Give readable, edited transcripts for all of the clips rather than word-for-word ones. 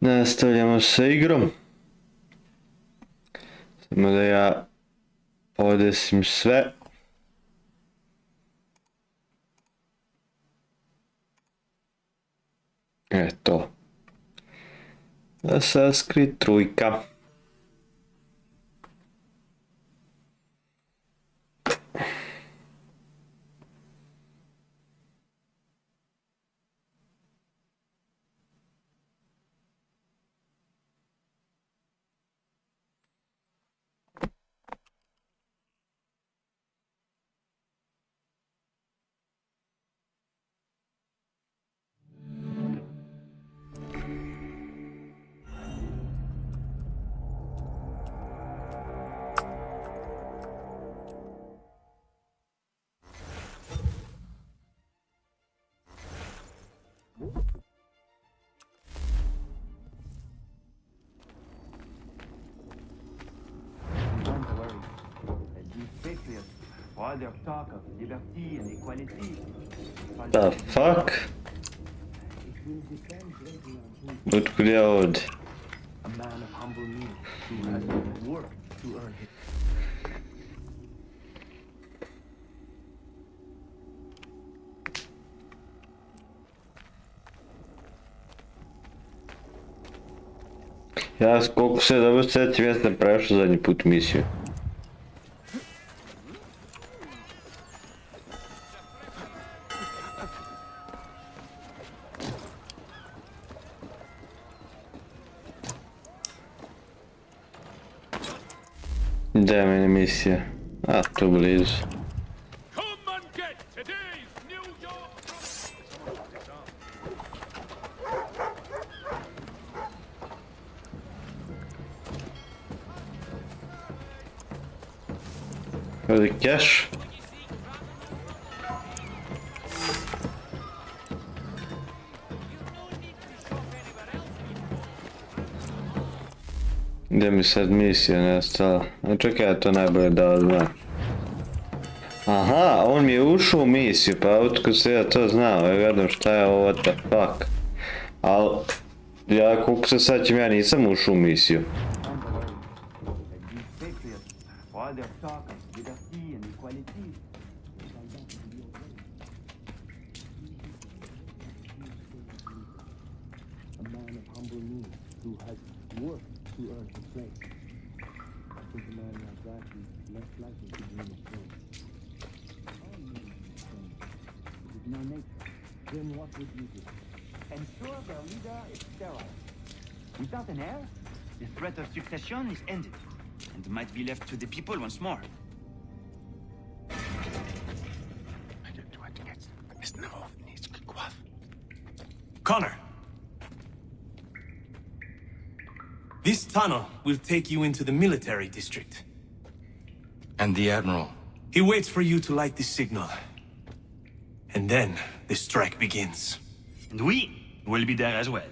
Nastavljamo sa igrom. Samo da ja podesim sve. Eto. Da saskri trojka. The fuck? Otkud ja ovdje? Ja koliko se dobro sjećam, ja sam prešao zadnji put misiju. Gdje je meni misija? A, tu blizu. Ovdje cash. Gdje mi sad misija nestala? A čekaj, to najbolje da odmah. Aha, on mi je ušao u misiju, pa otkud se ja to znao, ja gledam šta je ovo, what the fuck. Al, ja koliko se saćem, ja nisam ušao u misiju. Then what would you do? Ensure their leader is sterile. Without an heir, the threat of succession is ended, and might be left to the people once more. Connor! This tunnel will take you into the military district. And the Admiral? He waits for you to light this signal. And then the strike begins. And we will be there as well.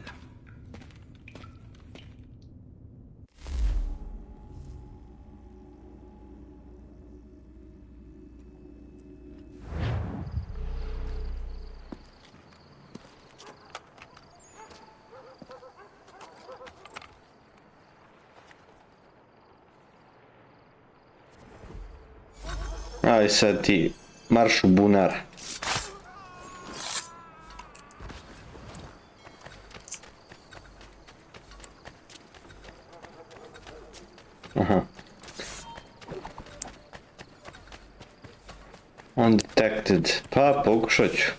Aj sad ti, marš u bunar. Aha. Undetected. Pa, pokušat ću.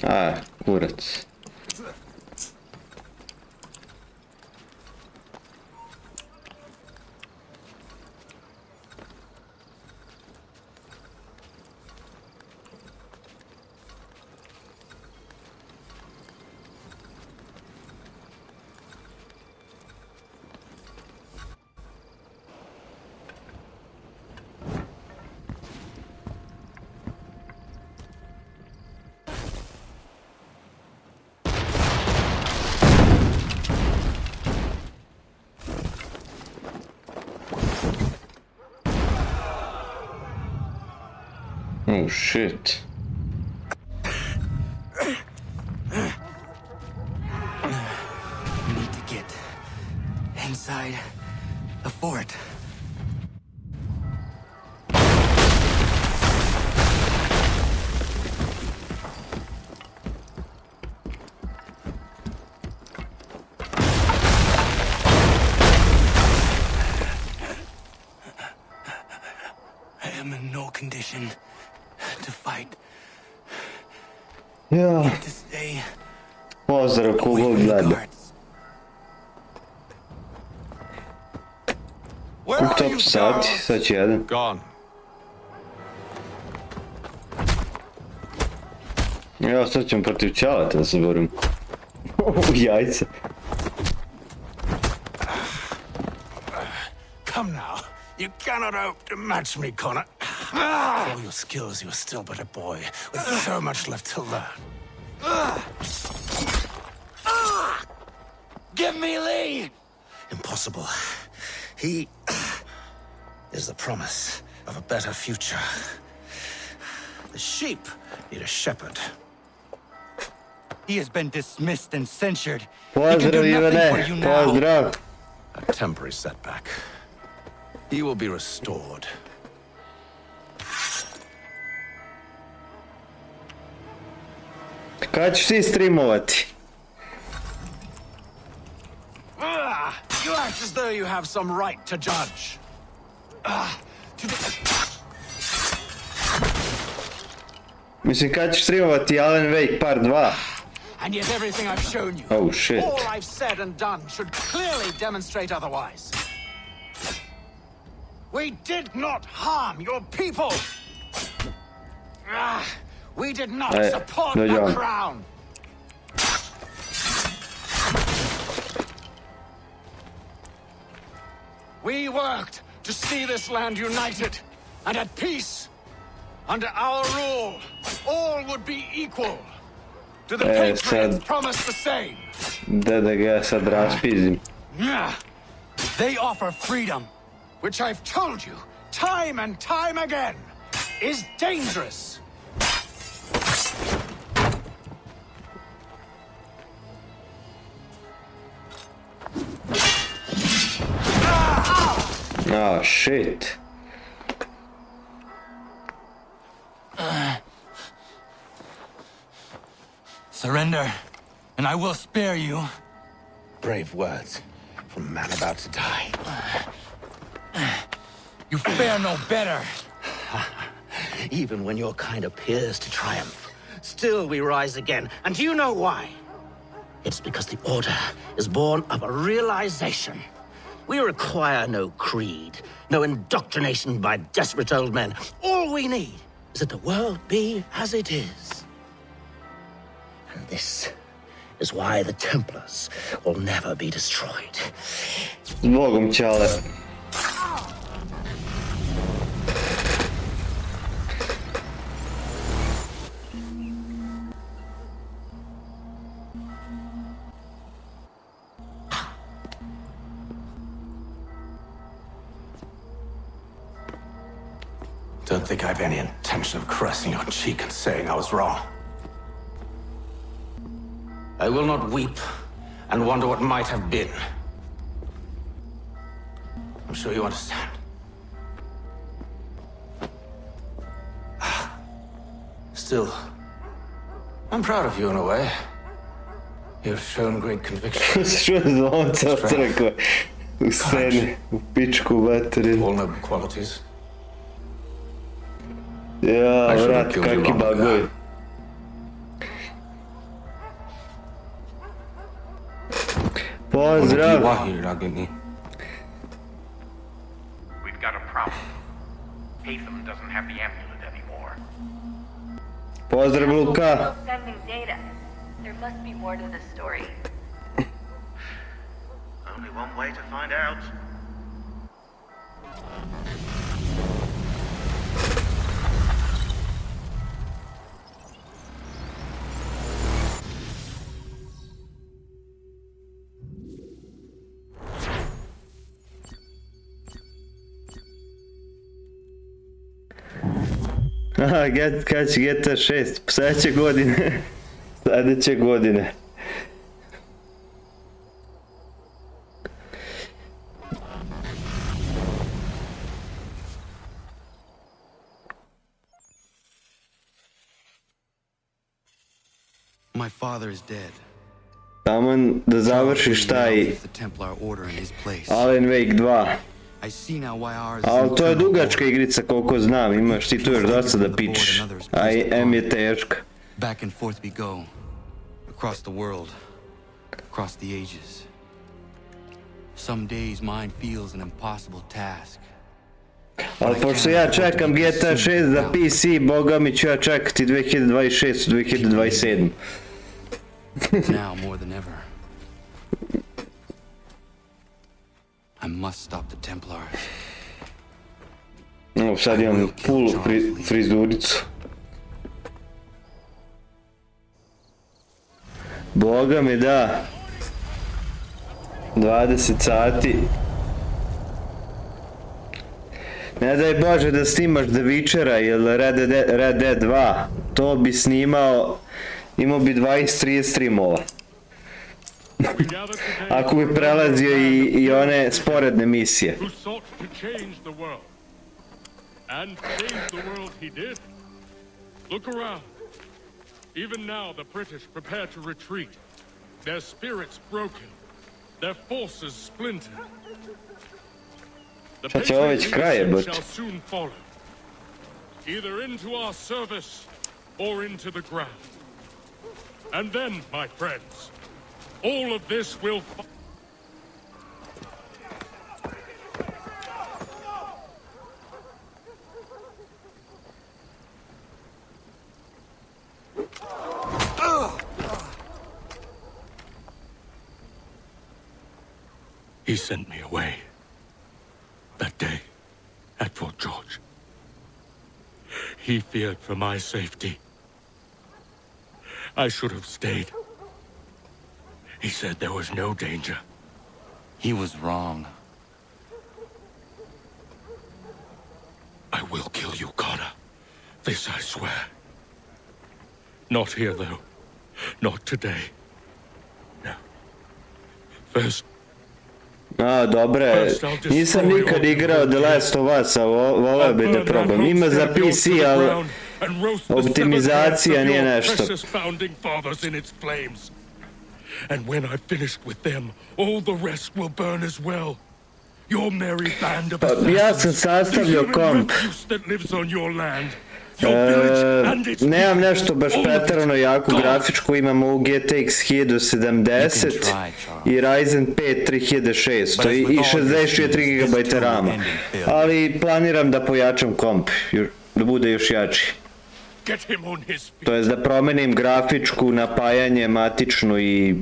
A, kurac. shit. We need to get inside the fort. I am in no condition to fight. Ja, To stay pozdrav away kogod from the gleda. guards. Where are Top you, sati, girls? sad će jedan. Gone. Ja, sad ćemo protiv Ćaleta da se borim. U jajca. Come now. You cannot hope to match me, Connor. For all your skills, you're still but a boy, with so much left to learn. Give me Lee! Impossible. He is the promise of a better future. The sheep need a shepherd. He has been dismissed and censured. He can Pozdrav do nothing for Ivane, you now. pozdrav. A temporary setback. He will be restored. Kad ćeš ti streamovati? You act as though you have some right to judge. Mislim, kad ćeš streamovati Alan Wake Part 2? And yet everything I've shown you, Oh shit. all I've said and done should clearly demonstrate otherwise. We did not harm your people. We did not Hey, support no the job. crown. We worked to see this land united and at peace. Under our rule, all would be equal. Do the Patriots sad. promise the same? Da ga ja sad raspizim. They offer freedom, which I've told you time and time again is dangerous. Oh shit. Surrender, and I will spare you. Brave words from a man about to die. You fare no better. Even when your kind appears to triumph, still we rise again. And do you know why? It's because the Order is born of a realization. We require no creed, no indoctrination by desperate old men. All we need is that the world be as it is. And this is why the Templars will never be destroyed. Zbogom Ćale. Don't think I've any intention of caressing your cheek and saying I was wrong. I will not weep and wonder what might have been. I'm sure you understand. Still, I'm proud of you in a way. You've shown great conviction. Što je zvonca crkve? U sceni, u pičku vatri. All noble qualities. Ja, I should have vrat, killed you kaki long ago. bagoj. Pozdrav! We've got a problem. Haytham doesn't have the amulet anymore. Pozdrav Luka! Still sending data. There must be more to the story. Only one way to find out. Aha, kad će GTA 6? Sljedeće godine. Sljedeće godine. My father is dead. Taman da završiš taj The Templar order in his place. Alan Wake 2. I see now why ours is Ali to je internal dugačka war. igrica koliko znam, imaš ti tu još dosta da pičeš. A i M je teška. Back and forth we go. Across the world. Across the ages. Some days mine feels an impossible task. Ali pošto ja čekam GTA 6 za PC, boga mi ću ja čekati 2026, 2027. Now more than ever. I must stop the Templars. No, sad imam full frizuricu. Boga mi da. 20 sati. Ne daj Bože da snimaš The Witchera ili Red Dead 2. To bi snimao, imao bi 20-30 streamova. Ako bi prelazio i one sporedne misije. Who sought to change the world. And change the world he did. Look around. Even now the British prepare to retreat. Their spirits broken. Their forces splintered. The Šta će ovo već kraj patriot jebote? shall soon follow. Either into our service or into the ground. And then, my friends, all of this will He sent me away. That day, at Fort George. He feared for my safety. I should have stayed. He said there was no danger. He was wrong. I will kill you, Connor. This I swear. Not here, though. Not today. No. First, A, dobre, nisam nikad igrao The Last of Us, a voleo bi da probam. Ima za PC, ali optimizacija nije nešto. And when I've finished with them, all the rest will burn as well. Your merry band of assassins. Ja sam sastavljao komp. That lives on your land. Your village and its Nemam nešto baš preterano jaku grafičku, imam u GTX 1070 i Ryzen 5 3600 i 64 GB RAM-a. Ali planiram da pojačam komp, da bude još jači. Get him on his feet. To je da promenim grafičku, napajanje, matičnu i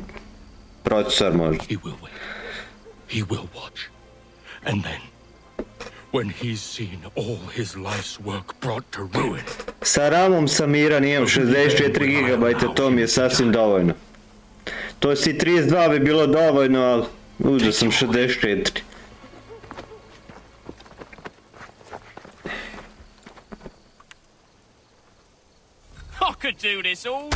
procesor možda. He will wait. He will watch. And then, when he's seen all his life's work brought to ruin. Sa RAM-om sam miran, imam 64 GB, to mi je sasvim dovoljno. To si 32 bi bilo dovoljno, ali uzeo sam 64. I could do this all.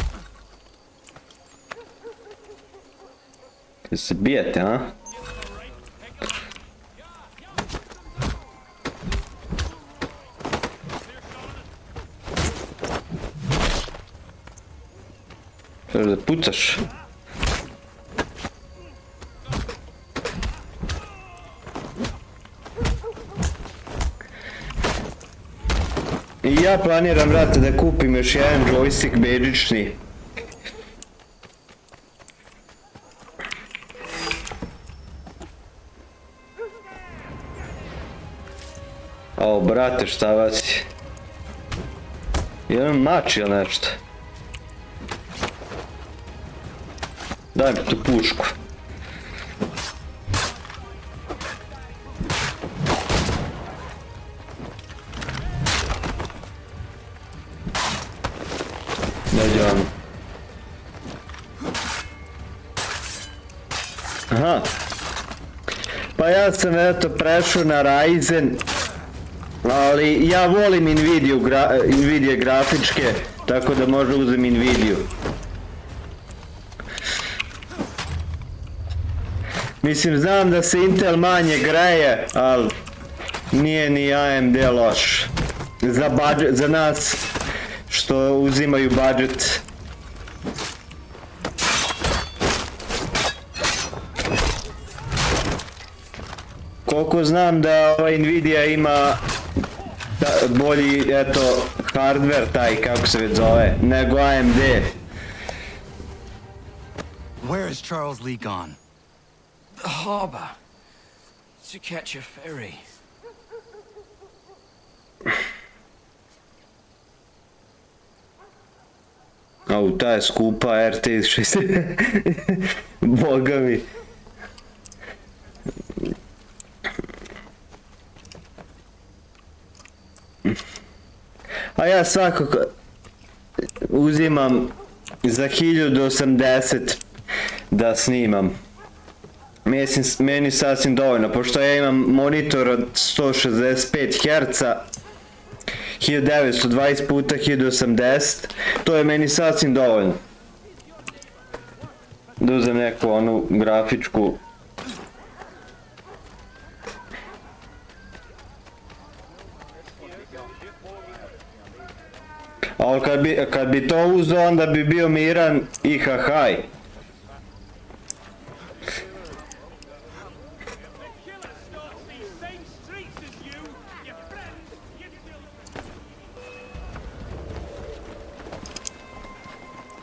Jel se bijete, a? Što da pucaš? I ja planiram, brate, da kupim još jedan joystick bežični. O, brate, šta vas je? Jedan mač ili nešto? Daj mi tu pušku. Dođemo. Aha. Pa ja sam eto prešao na Ryzen Ali ja volim Nvidia grafičke, tako da možda uzem Nvidia. Mislim, znam da se Intel manje greje, ali nije ni AMD loš. Za nas što uzimaju budžet. Koliko znam da Nvidia ima bolji, eto, hardware taj, kako se već zove, nego AMD. Where is Charles Lee gone? The harbor. To catch a ferry. Au, ta je skupa RTX 60. Boga mi. A ja svakako uzimam za 1080 da snimam. Meni sasvim dovoljno, pošto ja imam monitor od 165 Hz, 1920 puta 1080, to je meni sasvim dovoljno. Da uzem neku onu grafičku. Ali kad bi to uzeo, onda bi bio miran i hahaj.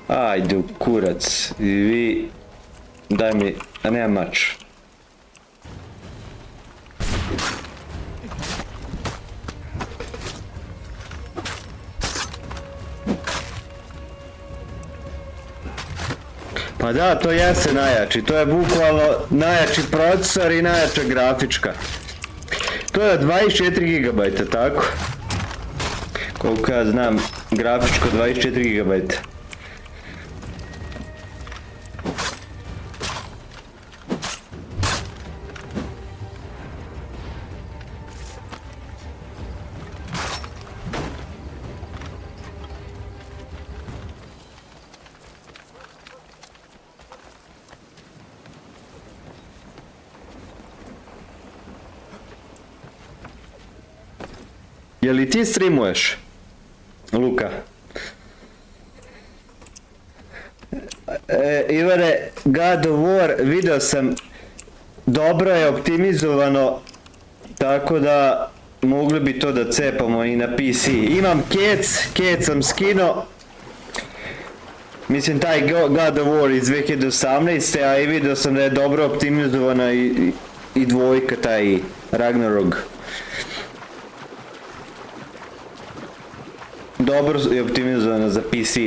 Ajde u kurac, i vi, daj mi, a nema mač. Pa da, to jeste najjači, to je bukvalno najjači procesor i najjača grafička. To je 24 GB, tako? Koliko ja znam, grafičko 24 GB. Je li ti streamuješ, Luka? Ivane, God of War, video sam, dobro je optimizovano, tako da mogli bi to da cepamo i na PC. Imam Kec sam skino, mislim taj God of War iz 2018. A i video sam da je dobro optimizovana i dvojka, taj Ragnarok. Dobro je optimizovana za PC.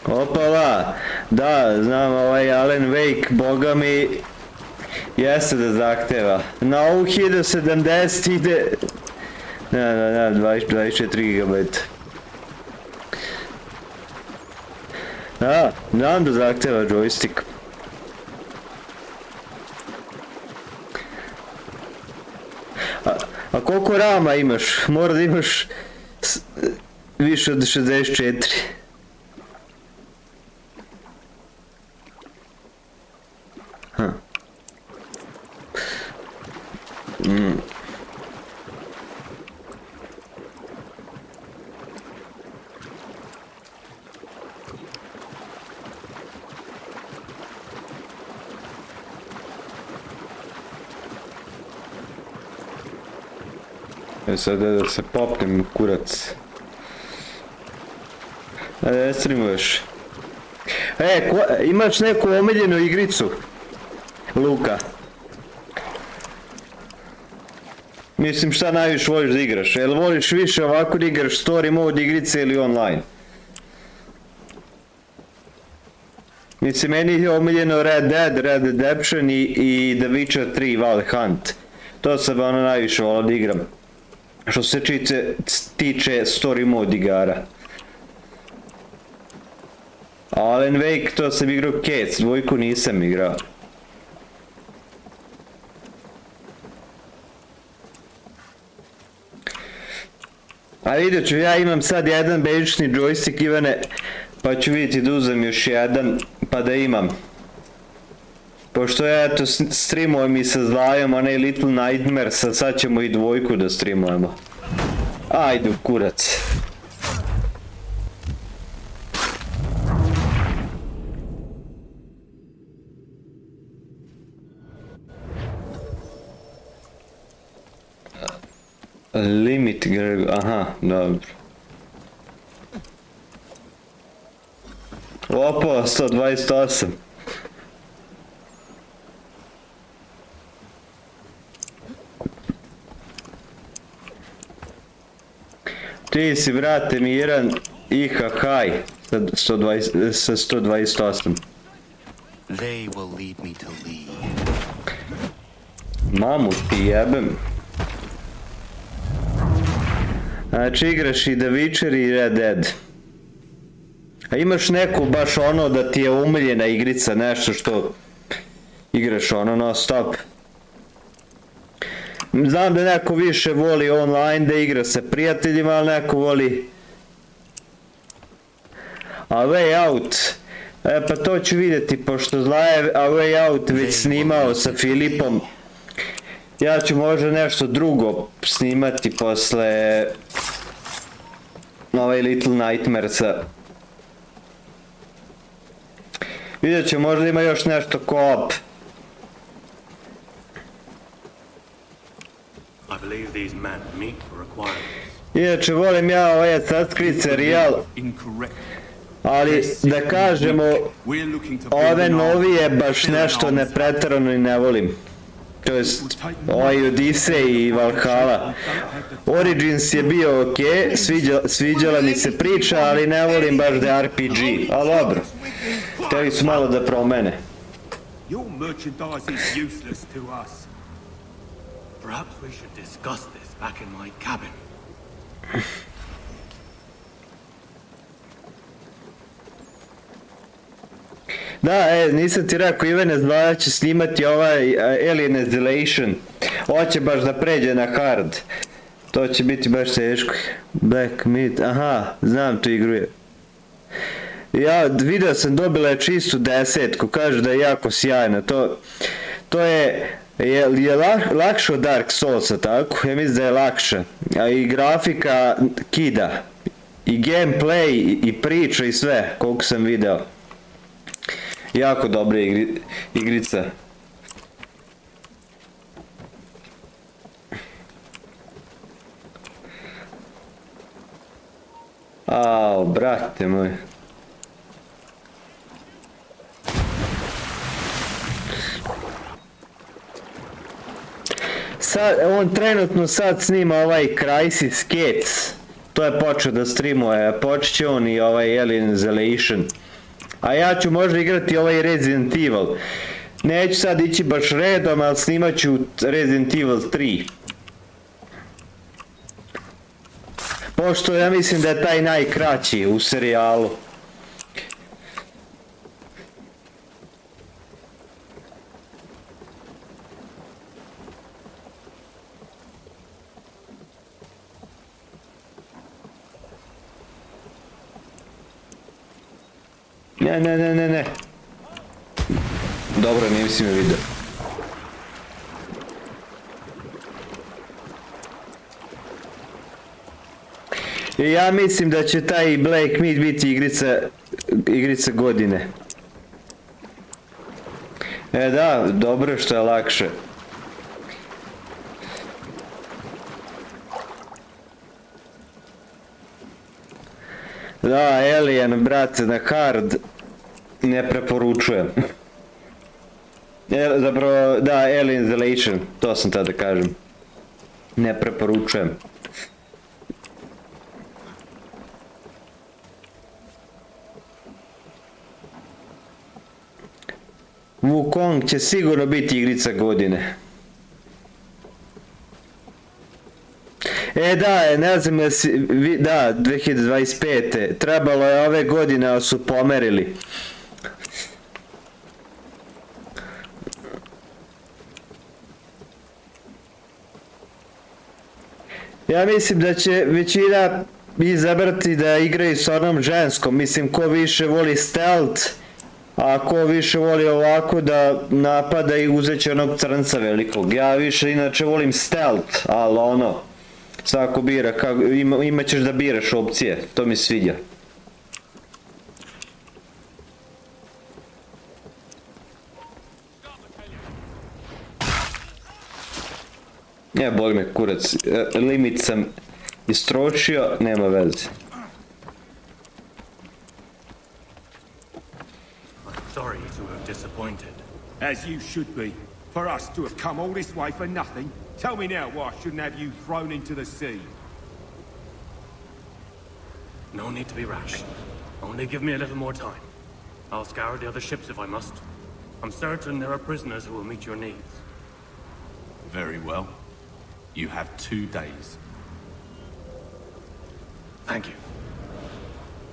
Opala, da, znam ovaj Alan Wake, boga mi, jeste da zahteva. Na ovu 1070 ide, ne, 24 GB. Da, znam da zahteva joystick. A koliko rama imaš? Mora da imaš više od 64. Sada da se popnem, kurac. A ne streamuješ. Imaš neku omiljenu igricu, Luka? Mislim, šta najviše voliš da igraš? Jel voliš više ovako da igraš story mode igrice ili online? Mislim, meni je omiljeno Red Dead Redemption i The Witcher 3 Wild Hunt. To sam ono najviše volio da igram. Što se tiče story mode igara. Alan Wake, to sam igrao Cats, dvojku nisam igrao. A vidjet ću, ja imam sad jedan bežični joystick, Ivane, pa ću vidjeti da uzem još jedan, pa da imam. Pošto ja eto streamujem i sa Zvajom, onaj Little Nightmare, sad ćemo i dvojku da streamujemo. Ajde u kurac. Limit, aha, dobro. Opa, 128. Ti si, brate, miran IHH sa 128. They will lead me to lead. Mamu ti jebem. Znači igraš i The Witcher i Red Dead. A imaš neku baš ono da ti je umiljena igrica, nešto što igraš ono non stop. Znam da neko više voli online da igra sa prijateljima, ali neko voli A Way Out. Pa to ću vidjeti, pošto zla je A Way Out već snimao sa Filipom. Ja ću možda nešto drugo snimati posle ovaj Little Nightmaresa. Vidjet ću, možda ima još nešto co-op. Inače volim ja ovaj SRPSKI serijal, ali da kažemo ove novije baš nešto ne pretjerano i ne volim. To jest ovaj Odyssey i Valhalla. Origins je bio ok, sviđala mi se priča, ali ne volim baš da je RPG, ali dobro. Htjeli su malo da promene. Your merchandise is useless to us. Perhaps we should discuss this back in my cabin. Da, nisam ti rekao, Ivane, Zvaja će snimati ovaj Alien Isolation. Hoće baš da pređe na hard. To će biti baš teško. Black Myth, aha, znam tu igru je. Ja vidio sam, dobila je čistu 10, kažu da je jako sjajna. To je lakše od Dark Soulsa, tako? Ja mislim da je lakše. A i grafika kida. I gameplay, i priča, i sve, koliko sam video. Jako dobra igrica. Ao, brate moj. Sad, on trenutno sad snima ovaj KRAJ. To je počeo da streamuje, počet će on i ovaj Alien Isolation. A ja ću možda igrati ovaj Resident Evil. Neću sad ići baš redom, ali snimat ću Resident Evil 3. Pošto ja mislim da je taj najkraći u serijalu. Ne. Dobro, nisi me vidio. I ja mislim da će taj Black Myth biti igrica godine. Da, dobro što je lakše. Da, Alien, brate, na hard ne preporučujem. Zapravo, da, Alien Isolation, to sam tada kažem. Ne preporučujem. Wukong će sigurno biti igrica godine. Da, ne znam da, 2025. Trebalo je ove godine, ali su pomerili. Ja mislim da će većina izabrati da igraju s onom ženskom, mislim ko više voli stealth, a ko više voli ovako da napada i uzet će onog crnca velikog. Ja više inače volim stealth, ali ono, svako bira, imat ćeš da biraš opcije, to mi sviđa. Boli me kurac, limit sam istrošio, nema veze. Sorry to have disappointed. As you should be. For us to have come all this way for nothing. Tell me now why I shouldn't have you thrown into the sea. No need to be rash. Only give me a little more time. I'll scour the other ships if I must. I'm certain there are prisoners who will meet your needs. Very well. You have 2 days. Thank you.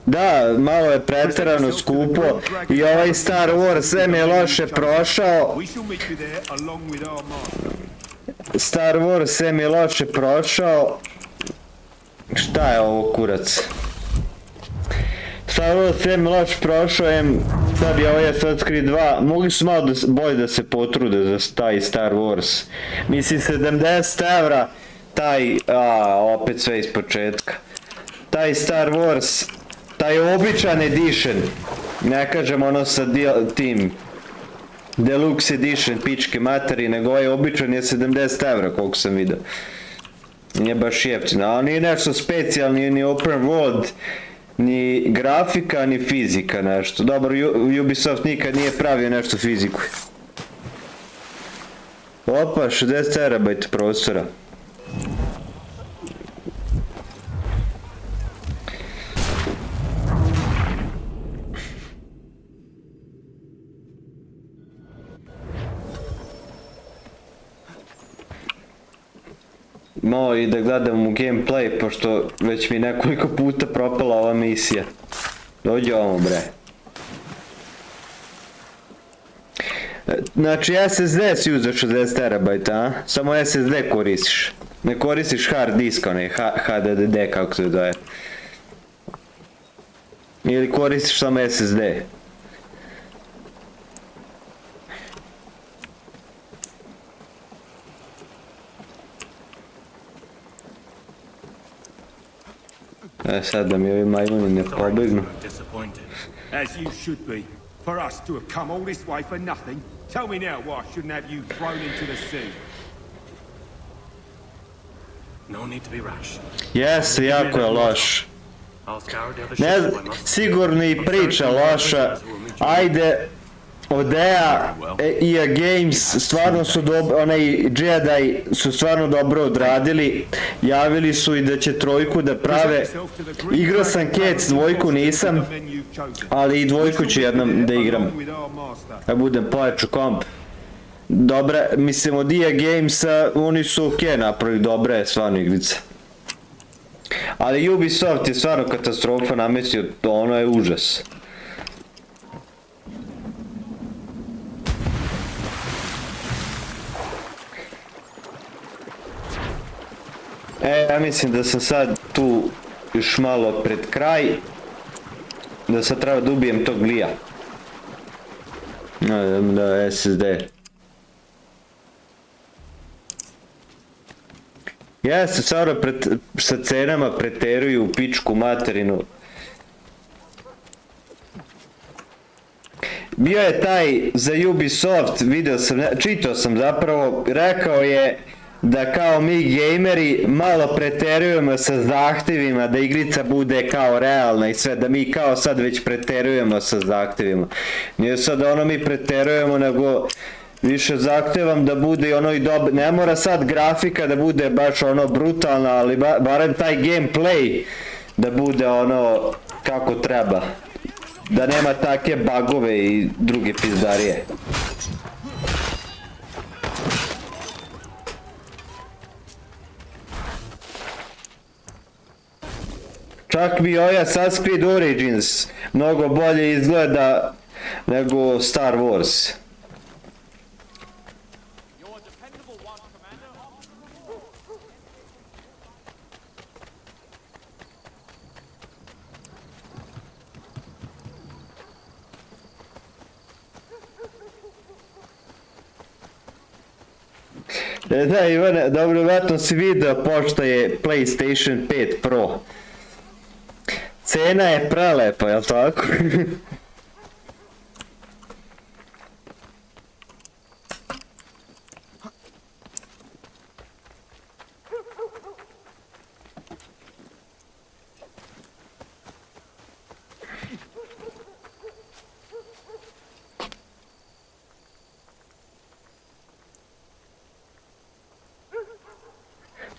Da, malo je preterano skupo i ovaj Star Wars sve mi je loše prošao. Star Wars sve mi je loše prošao. Šta je ovo kurac? Star Wars sve mi je loše prošao, sad je ovaj SRPSKI 2, mogli su malo bolje da se potrude za taj Star Wars. Mislim 70 evra, taj, opet sve iz početka. Taj Star Wars, taj običan edition, ne kažem ono sa tim deluxe edition pičke materi, nego ovaj običan je 70 evra koliko sam vidio. Nije baš jeftin, ali nije nešto specijalni, ni open world, ni grafika, ni fizika nešto. Dobro, Ubisoft nikad nije pravio nešto fiziku. Opa, 60 terabajt prostora. Malo i da gledam u gameplay, pošto već mi nekoliko puta propala ova misija. Dođi ovamo bre. Znači SSD si uzeo 60 terabajta, a? Samo SSD koristiš. Ne koristiš hard disk, onaj HDD kako se zove. Ili koristiš samo SSD. Sad da mi ovi majmuni ne pobegnu. As you should be. For us to have come all this way for nothing. Tell me now why I shouldn't have you thrown into the sea. No need to be rash. Jeste, jako je loš. Ne znam, sigurno i priča loša. Ajde, Odea, EA Games, stvarno su onaj Jedi su stvarno dobro odradili, javili su i da će 3 da prave. Igrao sam Cats, 2 nisam, ali i 2 ću jednom da igram, da budem pojaču komp. Dobra, mislim od EA Gamesa, oni su ok napravili, dobra je stvarno igrica. Ali Ubisoft je stvarno katastrofa namestio, ono je užas. Ja mislim da sam sad tu još malo pred kraj, da sad treba da ubijem tog Lija. Da, SSD. Jeste, sad sa cenama preteruju u pičku materinu. Bio je taj za Ubisoft, video sam, čitao sam zapravo, rekao je da kao mi gameri malo preterujemo sa zahtjevima, da igrica bude kao realna i sve, da mi kao sad već preterujemo sa zahtjevima. Nije sad ono mi preterujemo, nego više zahtjevam da bude ono i dobro, ne mora sad grafika da bude baš ono brutalna, ali barem taj gameplay da bude ono kako treba. Da nema take bugove i druge pizdarije. Čak mi ovaj Assassin's Creed Origins mnogo bolje izgleda nego Star Wars. Da, Ivane, dobro, vratno si vidio pošto je PlayStation 5 Pro. Cena je prelepa, jel' tako?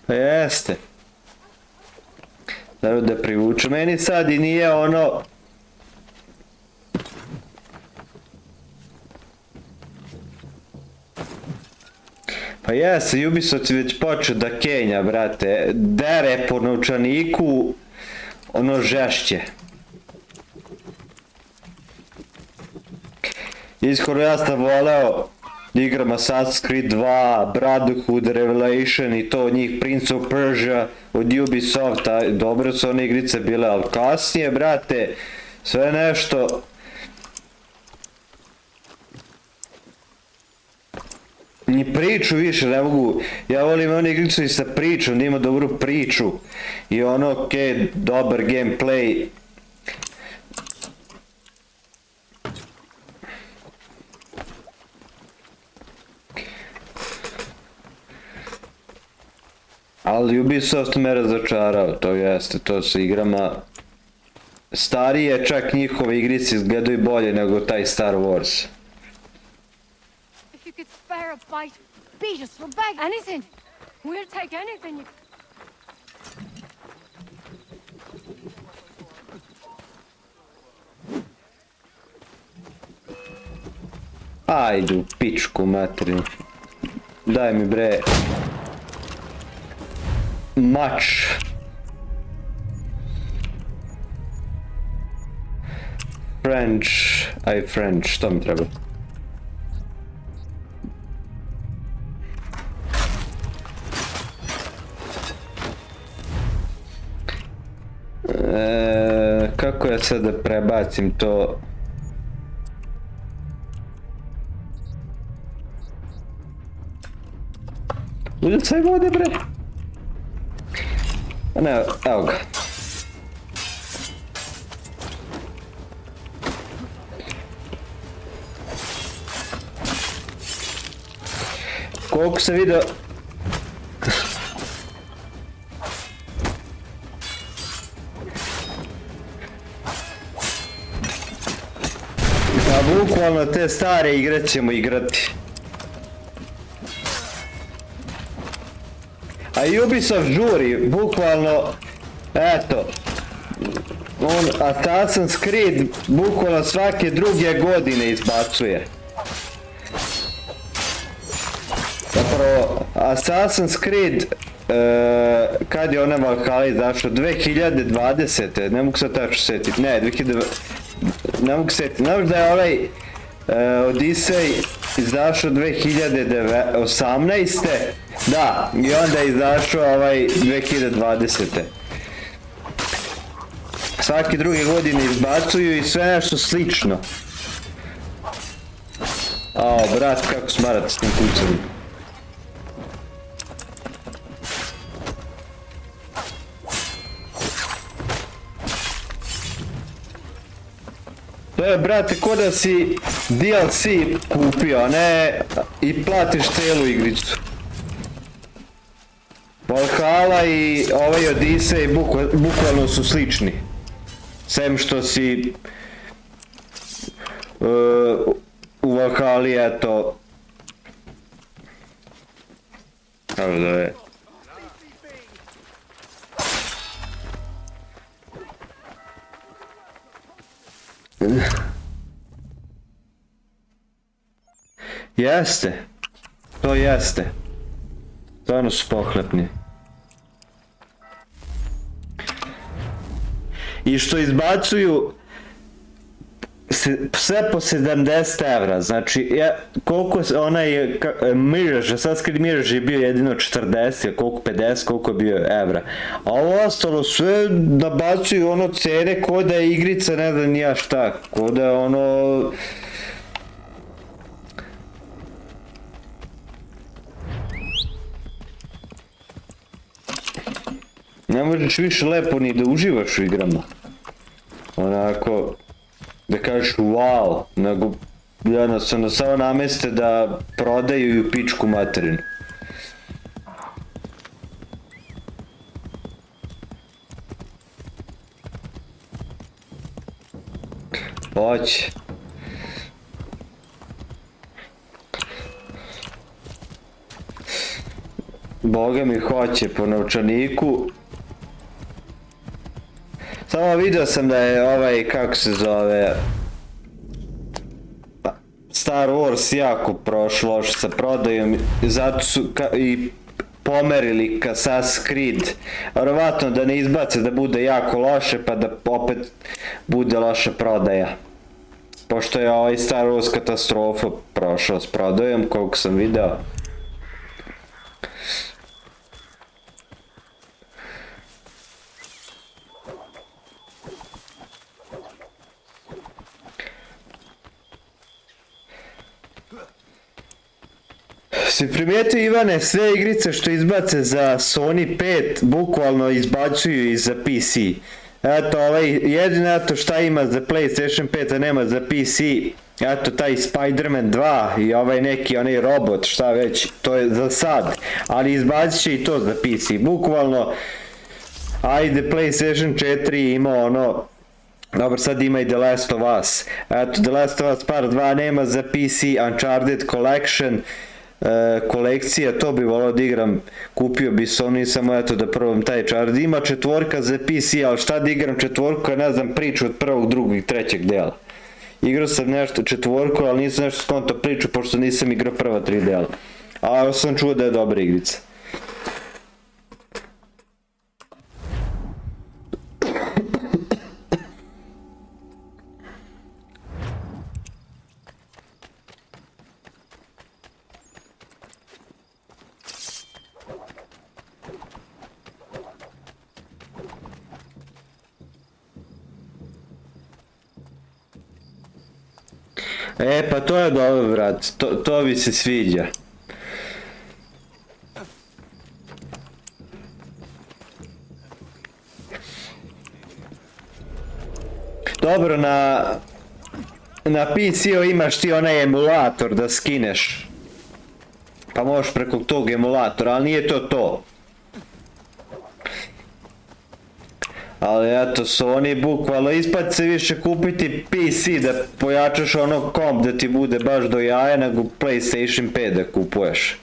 Pa jeste. Dobro da privuču. Meni sad i nije ono... Pa jeste, Ubisoft već počeo da kenja, brate. Dere po novčaniku ono žešće. Iskreno ja sam voleo igram Assassin's Creed 2, Brotherhood, Revelation i to od njih, Prince of Persia od Ubisofta. Dobro su one igrice bile, ali kasnije, brate, sve nešto... Ni priču više ne mogu, ja volim one igrice i sa pričom, da ima dobru priču i ono, okej, dobar gameplay. Ali Ubisoft me razočarao, to jeste, to su igrama starije, čak njihove igrice izgledaju bolje nego taj Star Wars. If you could spare a bite, beat us for bag. Anything. We'll take anything you... Ajde u pičku materinu. Daj mi bre. Mač. French, što mi treba? Kako ja sad da prebacim to? Uljecaj vode bre. Ne, evo ga. Koliko se vidio... Da, bukvalno te stare igre ćemo igrati. A Ubisoft žuri, bukvalno, eto, Assassin's Creed bukvalno svake druge godine izbacuje. Zapravo, Assassin's Creed, kad je ona Valhalla izašla, 2020. Ne mogu se tačno sjetiti, ne, 2020. Ne mogu se sjetiti, znaš da je ovaj Odyssey izašao 2018. Da, i onda je izašao ovaj 2020. Svake druge godine izbacuju i sve nešto slično. Ao, brat, kako smarat s tim kucom. To je, brate, ko da si DLC kupio, a ne i platiš celu igricu. Valhalla i ovaj Odyssey bukvalno su slični. Sem što si u Valhalli, eto... Kako da je... Jeste. To jeste. Stvarno su pohlepni. i što izbacuju sve po 70 evra, znači koliko onaj Mirage, Assassin's Mirage je bio jedino 40, koliko 50, koliko je bio evra, a ovo ostalo sve nabacuju ono cene ko da je igrica ne znam nija šta, ko da je ono... Ne možeš više lepo ni da uživaš u igrama, onako... da kažeš wow, nego jednostavno samo nameste da prodaju i u pičku materinu. Hoće. Boga mi hoće po novčaniku. Samo vidio sam da je ovaj, kako se zove, Star Wars jako prošlo sa prodajom, zato su i pomerili ka Assassin's Creed, vjerovatno da ne izbace da bude jako loše pa da opet bude loša prodaja. Pošto je ovaj Star Wars katastrofa prošao s prodajom, koliko sam video. Si primijetio, Ivane, sve igrice što izbace za Sony 5 bukvalno izbacuju i za PC. Eto, jedino eto šta ima za PlayStation 5 a nema za PC, eto taj Spider-Man 2 i ovaj neki onaj robot, šta već, to je za sad, ali izbacit će i to za PC, bukvalno. Ajde, PlayStation 4 ima ono, dobro, sad ima i The Last of Us, eto, The Last of Us Part 2 nema za PC, Uncharted Collection, kolekcija, to bi volao da igram, kupio bi Sony samo eto da probam taj Uncharted, ima četvorka za PC, ali šta da igram četvorku, ne znam priču od prvog, drugog i trećeg dela. Igrao sam nešto četvorku, ali nisam nešto skonto priču, pošto nisam igrao prva 3 dela, ali sam čuo da je dobra igrica. Pa to je dobro, brat, to mi se sviđa. Dobro, na PC-u imaš ti onaj emulator da skineš, pa možeš preko tog emulatora, ali nije to to. Ali eto, Sony bukvalno ispat se više kupiti PC da pojačaš ono komp da ti bude baš do jaja nego PlayStation 5 da kupuješ.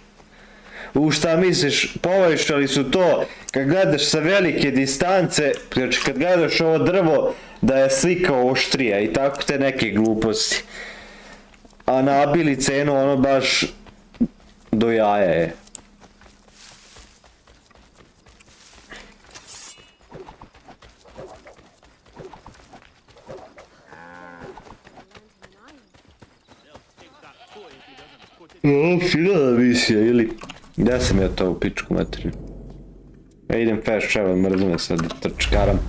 U šta misliš, poboljšali su to kad gledaš sa velike distance, znači kad gledaš ovo drvo da je slika oštrija i tako te neke gluposti. A nabili cenu ono baš do jaja je. Finalna misija ili... Gdje sam ja to u pičku materiju? Ja idem fast travel, mrzim me sad da trčkaram.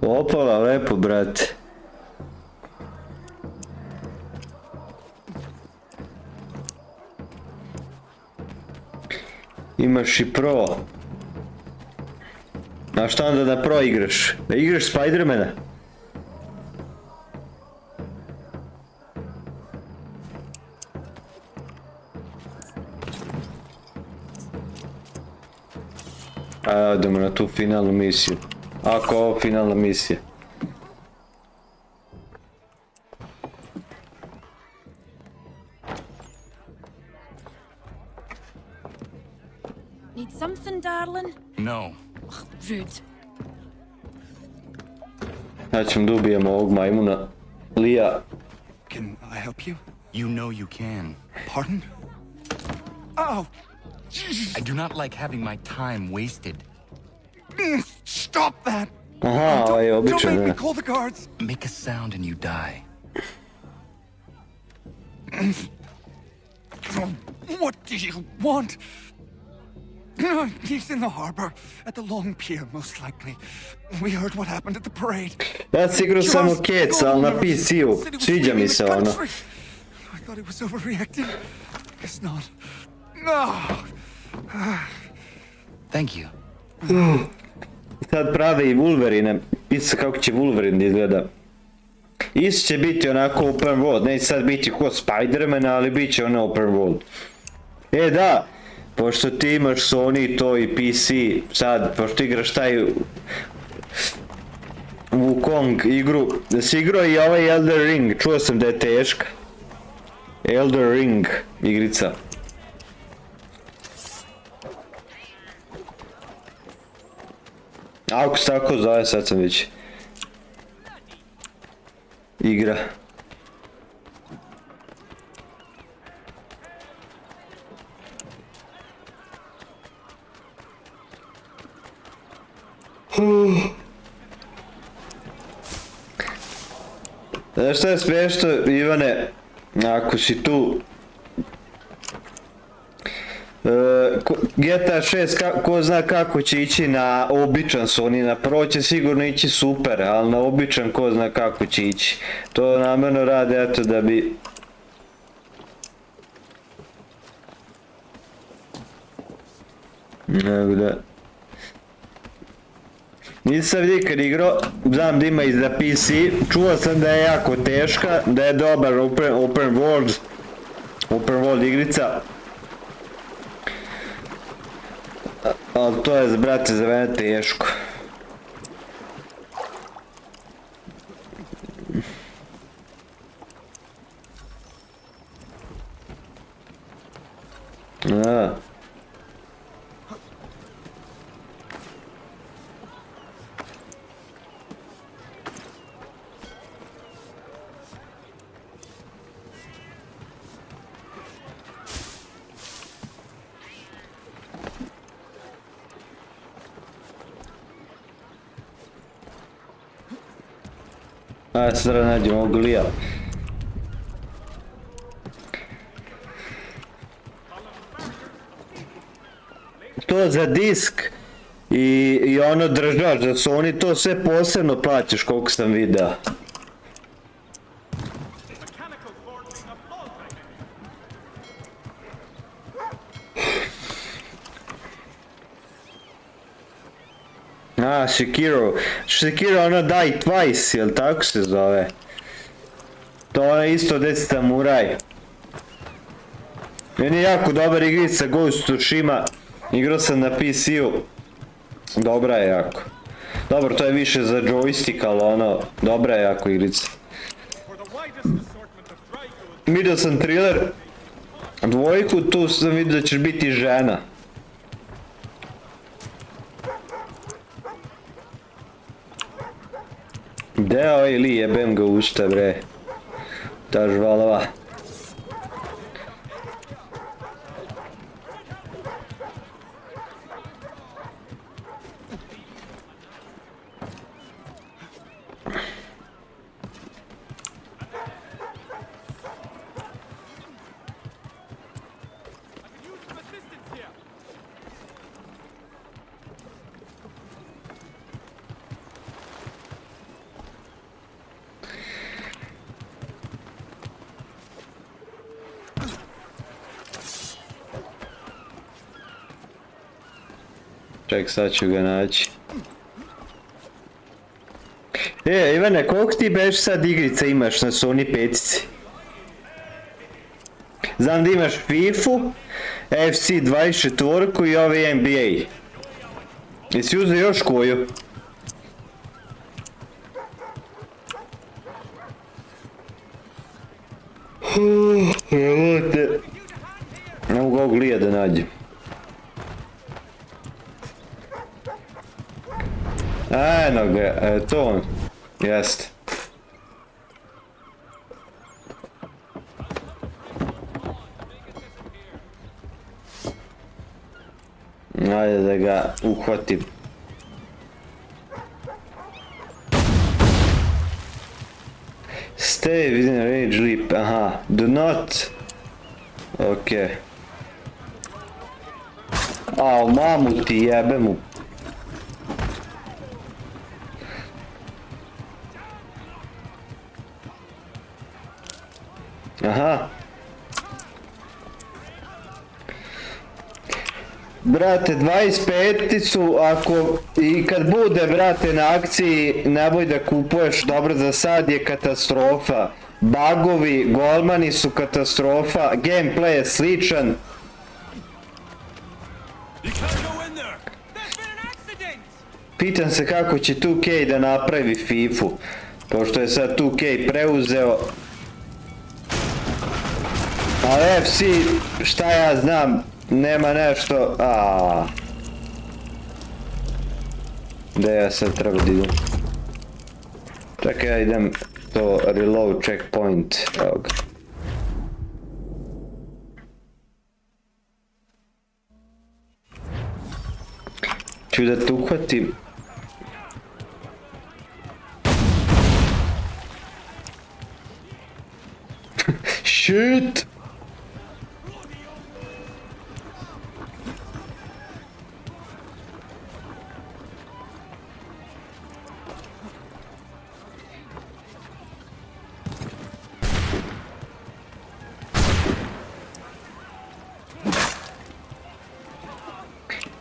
Opala, lepo, brate. Imaš i Pro. A šta onda da Pro igraš? Da igraš Spidermana? A, idemo na tu finalnu misiju. Ako ovo finalna misija. Need something, darling? No. Rude. Ja ćemo da ubijemo ovog majmuna. Lija. Can I help you? You know you can. Pardon? Oh! I do not like having my time wasted. Stop that! Aha, ovaj je običan. Don't make me call the guards! Make a sound and you die. What do you want? He's in the harbor, at the long pier, most likely. We heard what happened at the parade. Ja si igrao samo Keca, ali na PC-u. Sviđa mi se ono. I thought he was overreacting. Guess not. No. Thank you. Sad prave i Wolverine. Pisa kako će Wolverine izgleda. Isto će biti onako open world. Neće sad biti ko Spider-Man, ali bit će ono open world. E da, pošto ti imaš Sony to i PC, sad, pošto igraš taj Wukong igru, da si igrao i ovaj Elder Ring, čuo sam da je teška. Elder Ring igrica. Ako se tako zove, sad sam već igra. Znaš šta je smiješno, Ivane, ako si tu, GTA 6 ko zna kako će ići na običan Sony, na Pro će sigurno ići super, ali na običan ko zna kako će ići. To namjerno rade, eto da bi... Nego da... Nisam nikad igrao, znam da ima i za PC, čuo sam da je jako teška, da je dobar open world igrica. Ali to je, brate, za mene teško. Da. Ajde, sada nađemo ovog lija. To za disk i ono držač za Sony, to sve posebno plaćaš koliko sam video. A, Sekiro ono Die Twice, jel tako se zove? To ono isto Death Samurai. Meni je jako dobar igrica Ghost of Tsushima, igrao sam na PC-u. Dobra je jako. Dobro, to je više za joystick, ali ono, dobra je jako igrica. Vidio sam thriller, dvojku, tu sam vidio da ćeš biti žena. Gde ovaj li, jebem ga usta bre. Ta žvalova. Ček, sad ću ga naći. Ivane, koliko ti beš sad igrica imaš na Sony 5-ci? Znam da imaš FIFA, FC 24 i ovaj NBA. Jesi uzeo još koju? Ne mogu ovog lija da nađem. je to on? Jeste. Ajde da ga uhvatim. Stay within range leap, aha, do not. Ok. Ao, mamu ti jebe mu. Aha. Brate, 25-icu, ako i kad bude, brate, na akciji, nemoj da kupuješ, dobro, za sad je katastrofa. Bugovi, golmani su katastrofa, gameplay je sličan. Pitam se kako će 2K da napravi FIFA-u, pošto je sad 2K preuzeo. Ali FC, šta ja znam, nema nešto, gdje ja sad treba da idem? Čekaj, ja idem to reload checkpoint, evo ga. Ću da te uhvatim. Shit!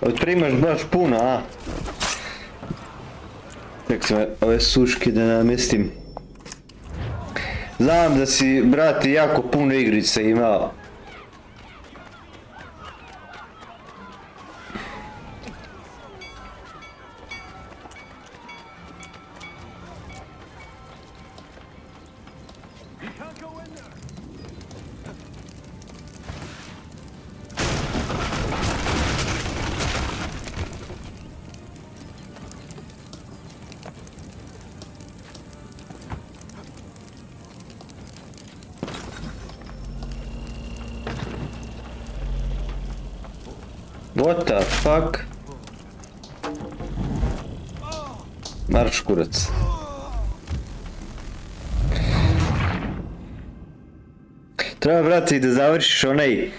Odprimaš baš puno, a? Nek sam ove suške da namestim. Znam da si, brate, jako puno igrica imao. What the fuck? Marš kurac. Treba, brate, i da završiš onaj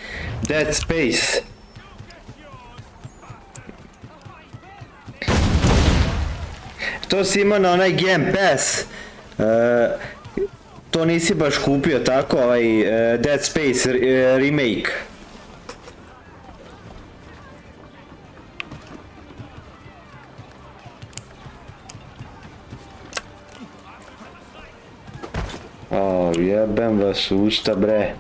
Dead Space. To si imao na onaj Game Pass. To nisi baš kupio, tako, ovaj Dead Space remake. Jebem vas u usta, bre.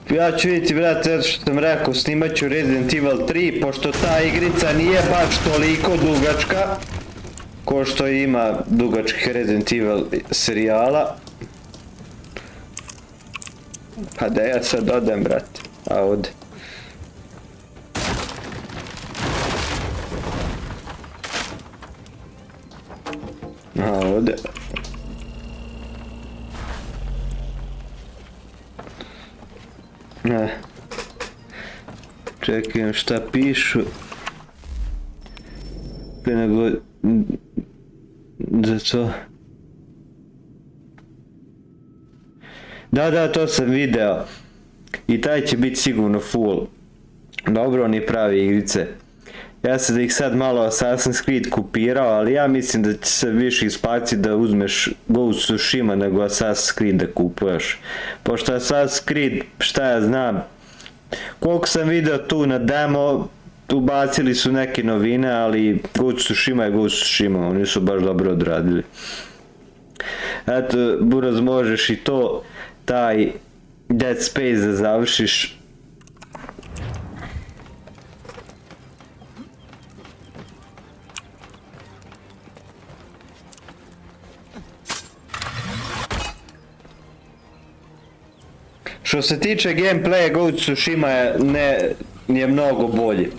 Ja ću vidjeti, brate, što sam rekao, snimat ću Resident Evil 3, pošto ta igrica nije baš toliko dugačka ko što ima dugačkih Resident Evil serijala. Pa da ja sad odem, brate, a ovdje. A ovdje. Čekaj šta pišu. Prije nego... Za to... Da, to sam video. I taj će biti sigurno full. Dobro, oni pravi igrice. Ja sam da ih sad malo Assassin's Creed kupirao, ali ja mislim da će se više isplatiti da uzmeš Ghost of Tsushima nego Assassin's Creed da kupuješ. Pošto Assassin's Creed, šta ja znam, koliko sam video tu na demo, ubacili su neke novine, ali Ghost of Tsushima je Ghost of Tsushima, oni su baš dobro odradili. Eto, Buraz, možeš i to, taj Dead Space da završiš. Što se tiče gameplaya, Ghost of Tsushima je mnogo bolji.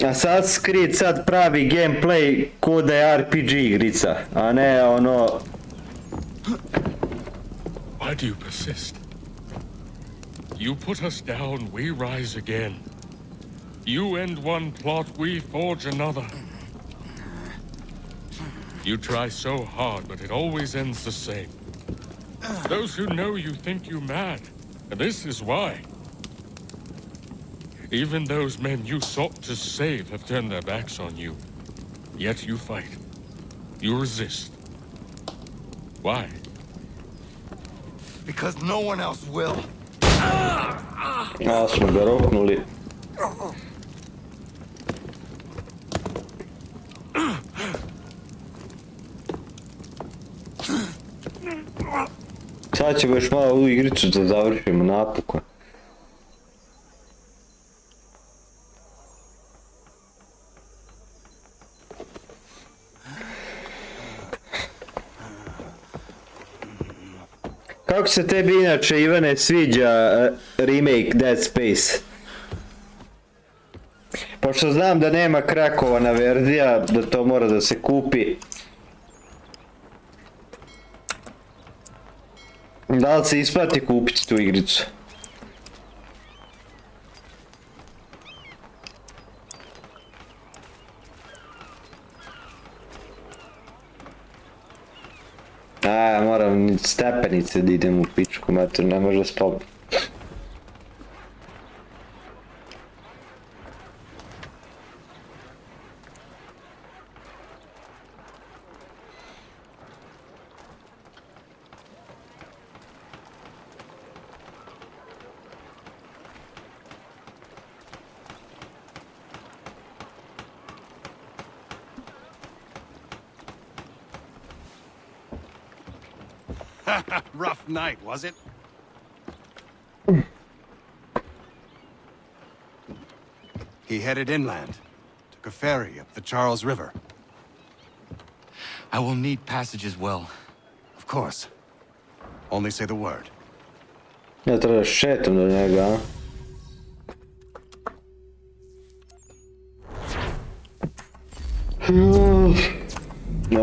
Assassin's Creed sad pravi gameplay ko da je RPG igrica, a ne ono... Why do you persist? You put us down, we rise again. You end one plot, we forge another. You try so hard, but it always ends the same. Those who know you think you mad, and this is why. Even those men you sought to save have turned their backs on you. Yet you fight. You resist. Why? Because no one else will. A, smo ga roknuli. Sad ćemo još malo ovu igricu da završimo napokon. Kako se tebi inače, Ivane, sviđa remake Dead Space? Pošto znam da nema krakovana verzija, da to mora da se kupi. Da li se isplati kupiti tu igricu? A, moram stepenice da idem u pičku, mater, ne može stop. Rough night, was it? He headed inland, took a ferry up the Charles River. I will need passage as well. Of course. Only say the word. Ja treba šetam do njega, a?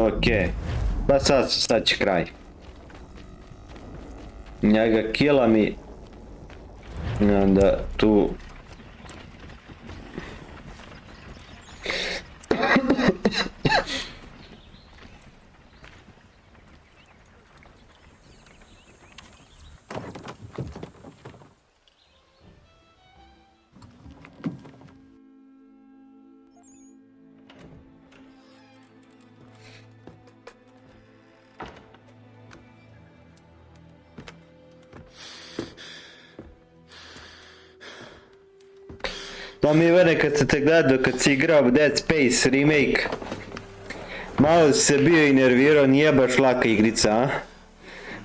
Okej. Pa sad će kraj. Njega kila mi. I onda tu... No mi Ivane, kad se te gledao, kad si igrao Dead Space remake, malo si se bio i nervirao, nije baš laka igrica, a?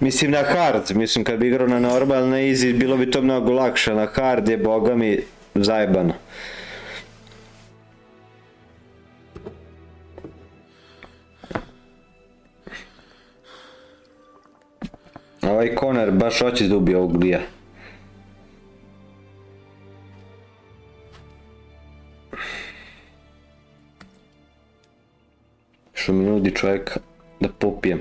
Mislim na hard, mislim kad bi igrao na normal, na easy, bilo bi to mnogo lakše, na hard je, boga mi, zajebano. Ovaj Connor baš hoće da ubije ovog Lija. Što mi nudi čovjeka da popijem.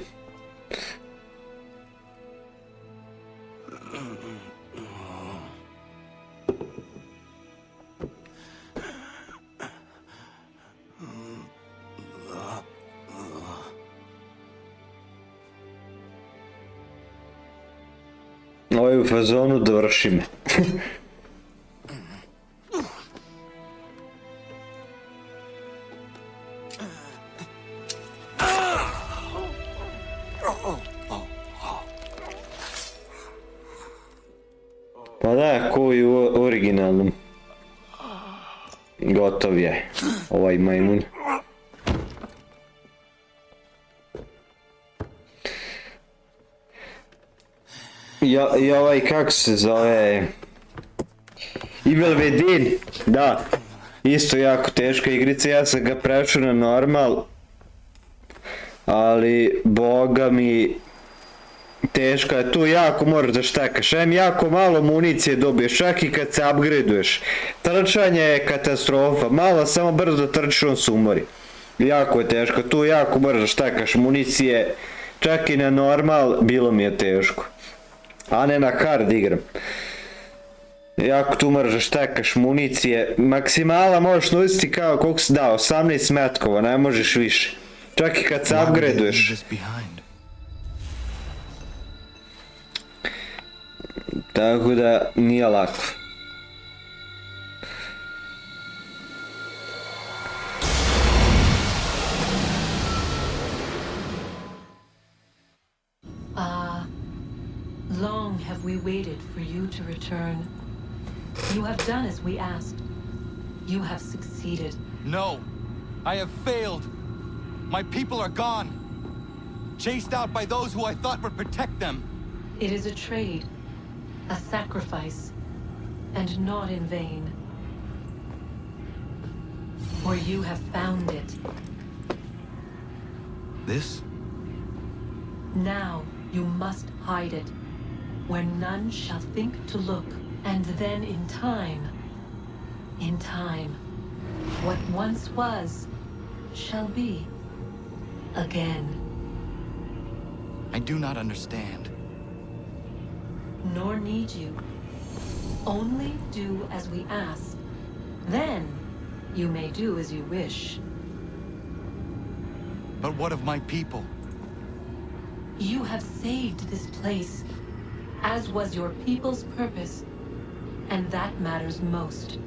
Ovo je u fazonu dovrši me. Pa da, ko i u originalnom. Gotov je ovaj majmun. I ovaj, kako se zove, I Belvedin, da, isto jako teška igrica, ja sam ga prešao na normal, ali boga mi teška je, tu jako moraš da štekaš, jako malo municije dobiješ, čak i kad se upgradeuješ, trčanje je katastrofa, malo samo brzo trčiš, on se umori, jako je teško, tu jako moraš da štekaš municije, čak i na normal, bilo mi je teško, a ne na hard igram. Jako tu moraš da štekaš municije, maksimala možeš nositi kao koliko si dao, 18 metkova, ne možeš više, čak i kad se upgradeuješ. Tako da nije lako. Long have we waited for you to return. You have done as we asked. You have succeeded. No, I have failed. My people are gone. Chased out by those who I thought would protect them. It is a trade, a sacrifice, and not in vain. For you have found it. This? Now you must hide it, where none shall think to look. And then in time, what once was, shall be again. I do not understand. Nor need you. Only do as we ask. Then, you may do as you wish. But what of my people? You have saved this place, as was your people's purpose. And that matters most.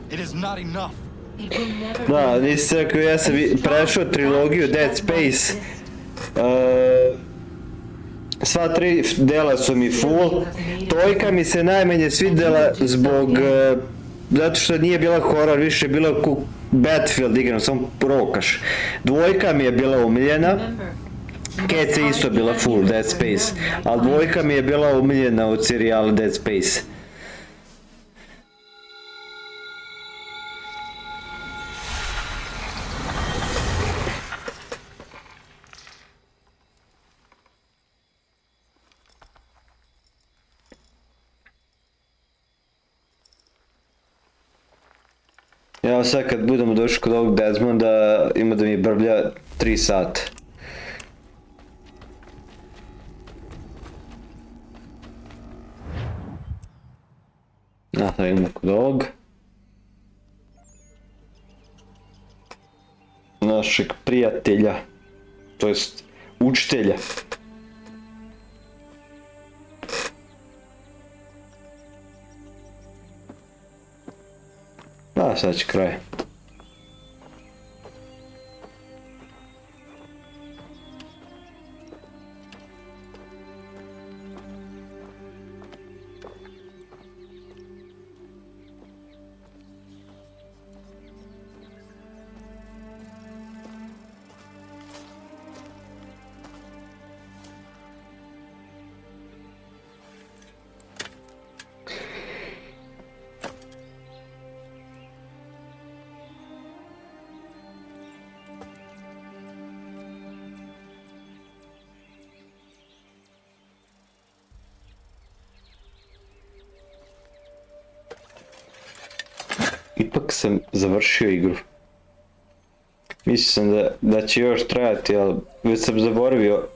It is not enough. It will never Da, nisi rekao, ja sam prešao trilogiju Dead Space. Sva 3 dela su mi full. Trojka mi se najmanje svidjela zato što nije bila horror, više je bila Battlefield igram, samo rokaš. Dvojka mi je bila omiljena. Cat je isto bila full Dead Space, ali dvojka mi je bila omiljena od serijala Dead Space. Ja sad kad budemo došli kod ovog Desmonda, ima da mi brblja 3 sata. Da idemo kod ovog. Našeg prijatelja, to jest učitelja. A sad će kraj. Ipak sam završio igru. Mislio sam da će još trajati, ali već sam zaboravio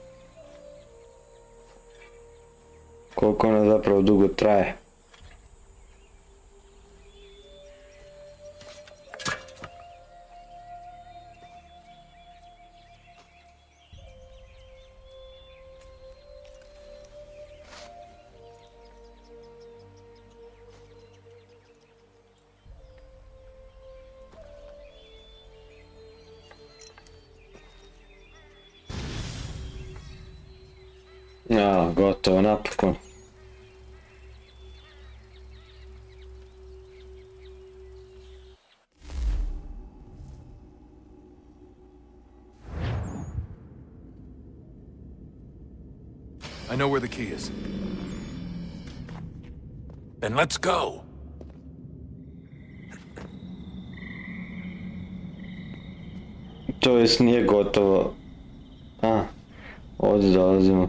koliko ona zapravo dugo traje. Ja, gotovo, napokon. I know where the key is. Then let's go. To jest nije gotovo. A, ovdje dolazimo.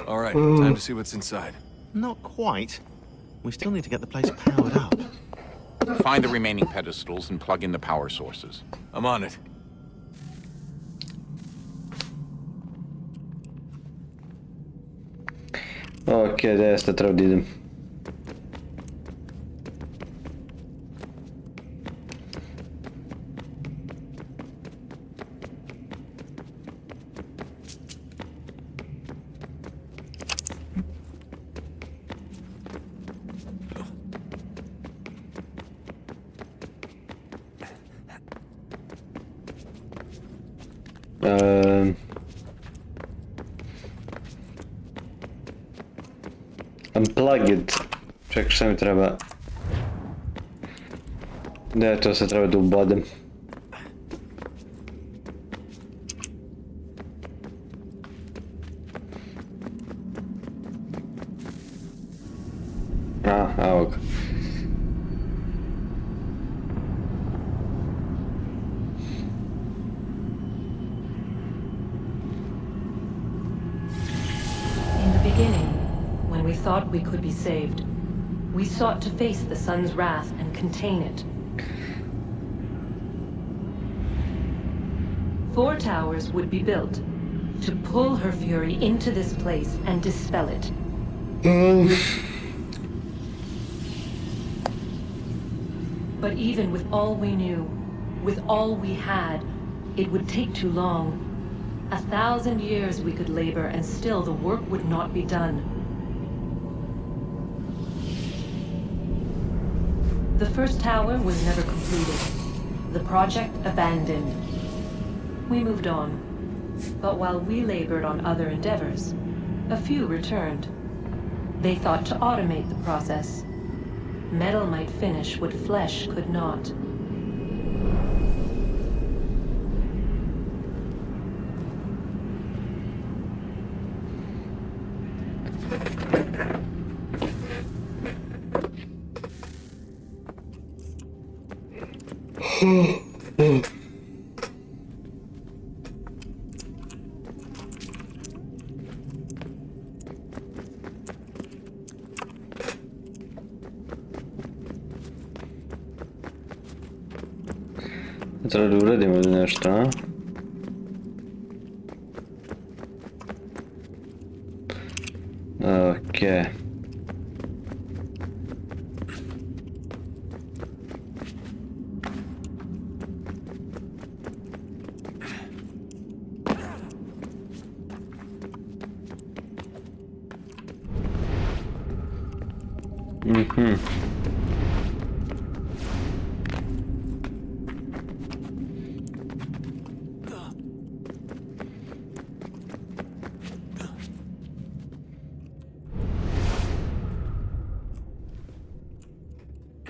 All right, time to see what's inside. Not quite. We still need to get the place powered up. Find the remaining pedestals and plug in the power sources. I'm on it. Ok, gdje ste treba da idem? Unplug it. Čekaj, šta mi treba? Gdje to se treba da ubodem? Evo ga. In the beginning, when we thought we could be saved, we sought to face the sun's wrath and contain it. 4 towers would be built to pull her fury into this place and dispel it. But even with all we knew, with all we had, it would take too long. 1,000 years we could labor and still the work would not be done. The first tower was never completed. The project abandoned. We moved on. But while we labored on other endeavors, a few returned. They thought to automate the process. Metal might finish what flesh could not. Treba da uradimo nešto, a? Okej.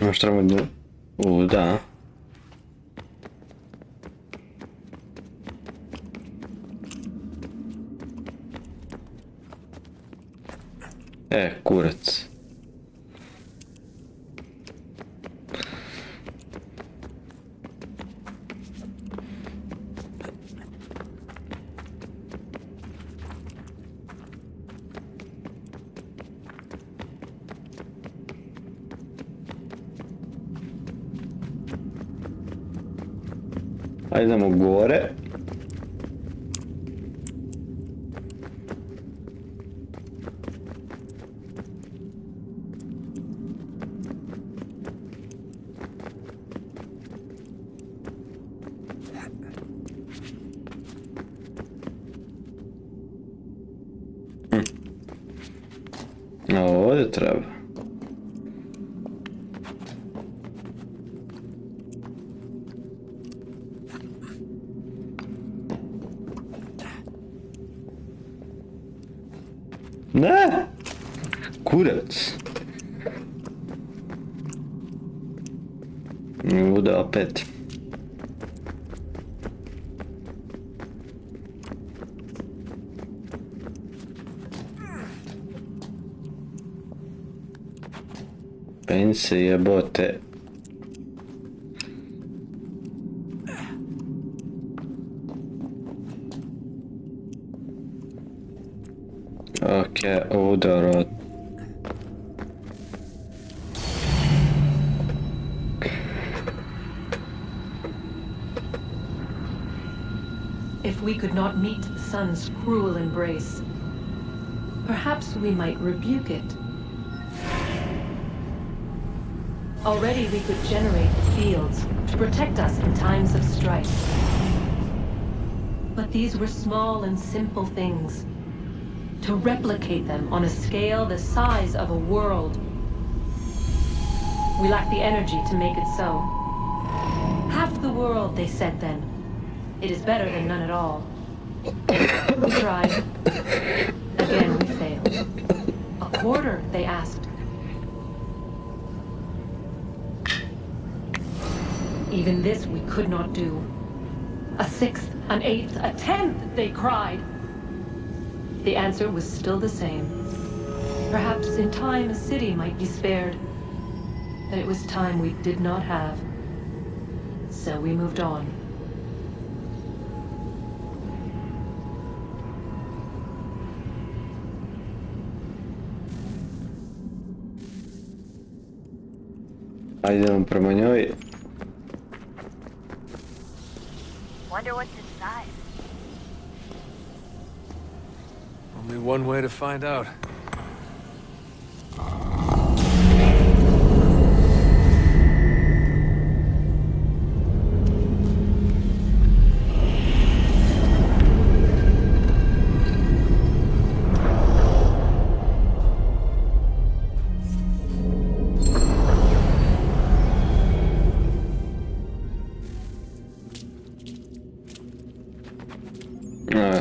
Još treba da... da. Kurac. Idemo gore. Ovdje treba. Ne! kurac. Luda opet. Penj se jebote. Okej, udorot. If we could not meet the sun's cruel embrace, perhaps we might rebuke it. Already we could generate fields to protect us in times of strife. But these were small and simple things. To replicate them on a scale the size of a world. We lack the energy to make it so. Half the world, they said then. It is better than none at all. We tried. Again, we failed. A quarter, they asked. Even this we could not do. A sixth, an eighth, a tenth, they cried. The answer was still the same. Perhaps in time a city might be spared. But it was time we did not have. So we moved on. Idemo prema njoj. Wonder what's inside. Only one way to find out.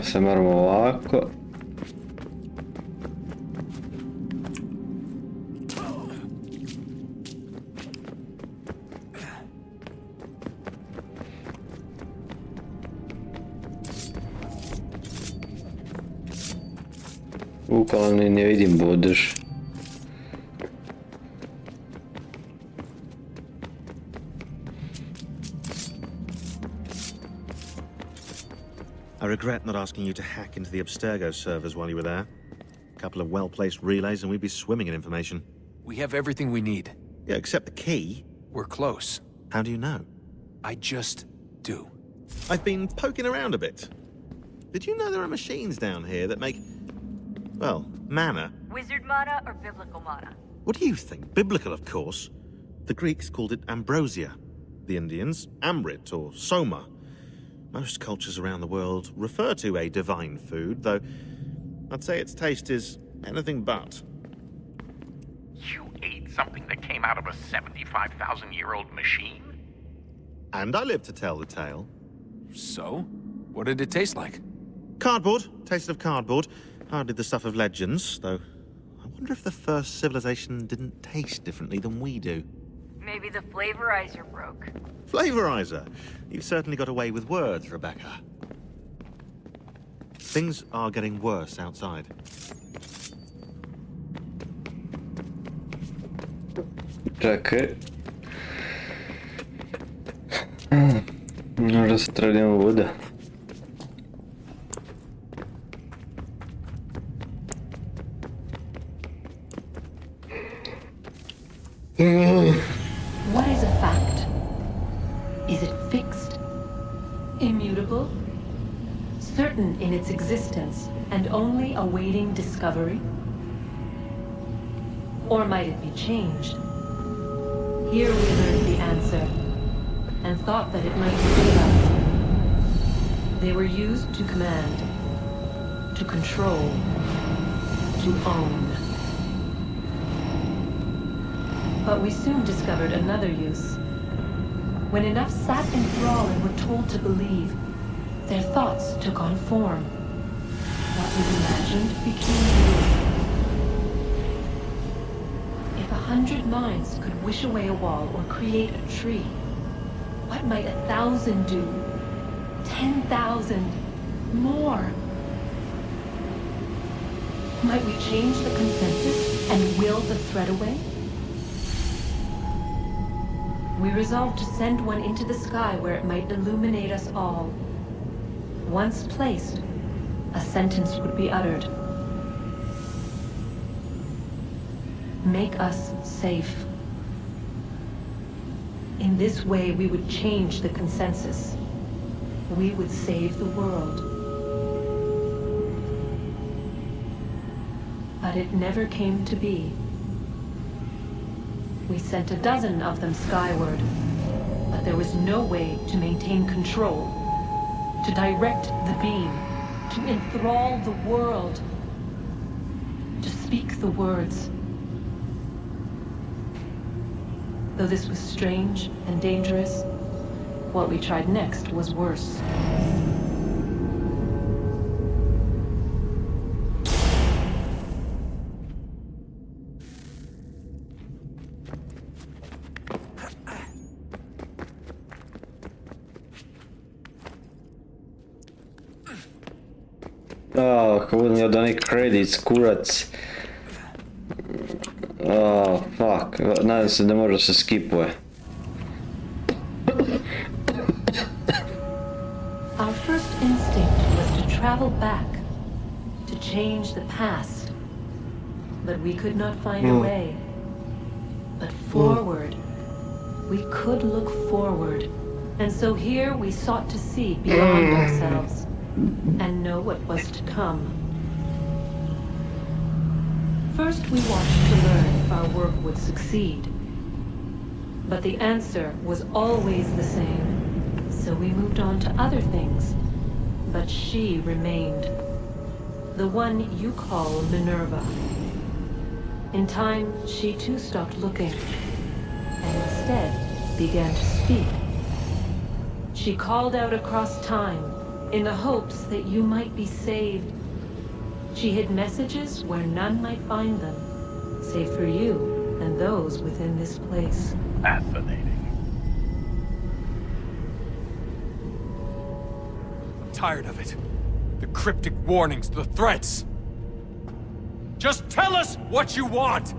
Se moramo ovako. U koloni ne vidim budeš. I regret not asking you to hack into the Abstergo servers while you were there. A couple of well-placed relays and we'd be swimming in information. We have everything we need. Yeah, except the key. We're close. How do you know? I just do. I've been poking around a bit. Did you know there are machines down here that make, well, mana? Wizard mana or biblical mana? What do you think? Biblical, of course. The Greeks called it ambrosia. The Indians, amrit or soma. Most cultures around the world refer to a divine food, though I'd say its taste is anything but. You ate something that came out of a 75,000-year-old machine? And I live to tell the tale. So? What did it taste like? Cardboard. Tasted of cardboard. Hardly the stuff of legends, though. I wonder if the first civilization didn't taste differently than we do. Maybe the flavorizer broke. Flavorizer? You've certainly got away with words, Rebecca. Things are getting worse outside. Czekaj. Rozstreliłem wodę. What is a fact? Is it fixed? Immutable? Certain in its existence and only awaiting discovery? Or might it be changed? Here we learned the answer, and thought that it might save us. They were used to command, to control, to own. But we soon discovered another use. When enough sat in thrall and were told to believe, their thoughts took on form. What was imagined became real. 100 minds could wish away a wall or create a tree, what might 1,000 do? 10,000? More? Might we change the consensus and will the threat away? We resolved to send one into the sky where it might illuminate us all. Once placed, a sentence would be uttered. Make us safe. In this way, we would change the consensus. We would save the world. But it never came to be. We sent a dozen of them skyward, but there was no way to maintain control, to direct the beam, to enthrall the world, to speak the words. Though this was strange and dangerous, what we tried next was worse. Kako od onih credits, kurac. Fuck. Nadam se da može se skipuje. Our first instinct was to travel back, to change the past. But we could not find a way. But forward. We could look forward. And so here we sought to see beyond ourselves and know what was to come. First, we watched to learn if our work would succeed. But the answer was always the same. So we moved on to other things. But she remained. The one you call Minerva. In time, she too stopped looking, and instead began to speak. She called out across time, in the hopes that you might be saved. She hid messages where none might find them, save for you and those within this place. Fascinating. I'm tired of it. The cryptic warnings, the threats. Just tell us what you want!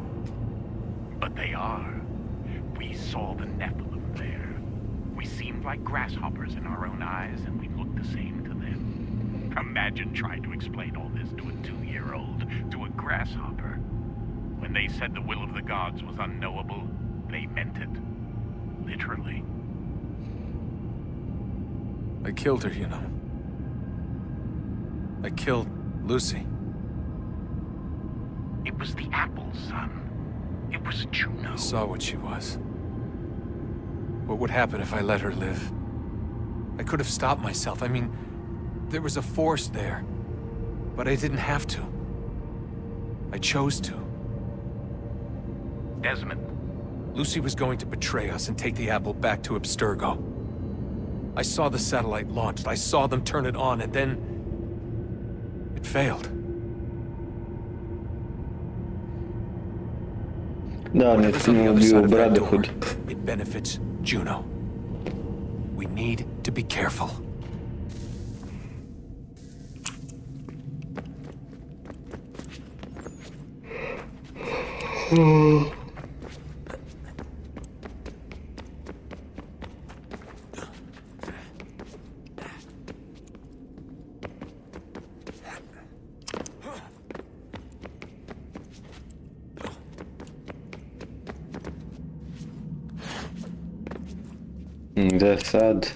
But they are. We saw the Nephilim there. We seemed like grasshoppers in our own eyes, and we looked the same to them. Imagine trying to explain all this to a 2-year-old, to a grasshopper. When they said the will of the gods was unknowable, they meant it. Literally. I killed her, you know. I killed Lucy. It was the apple, son. It was Juno. I saw what she was. What would happen if I let her live? I could have stopped myself. I mean, there was a force there. But I didn't have to. I chose to. Desmond. Lucy was going to betray us and take the apple back to Abstergo. I saw the satellite launched. I saw them turn it on, and then... it failed. Da, ne bio Brotherhood. It benefits Juno. We need to be careful. Gde sad?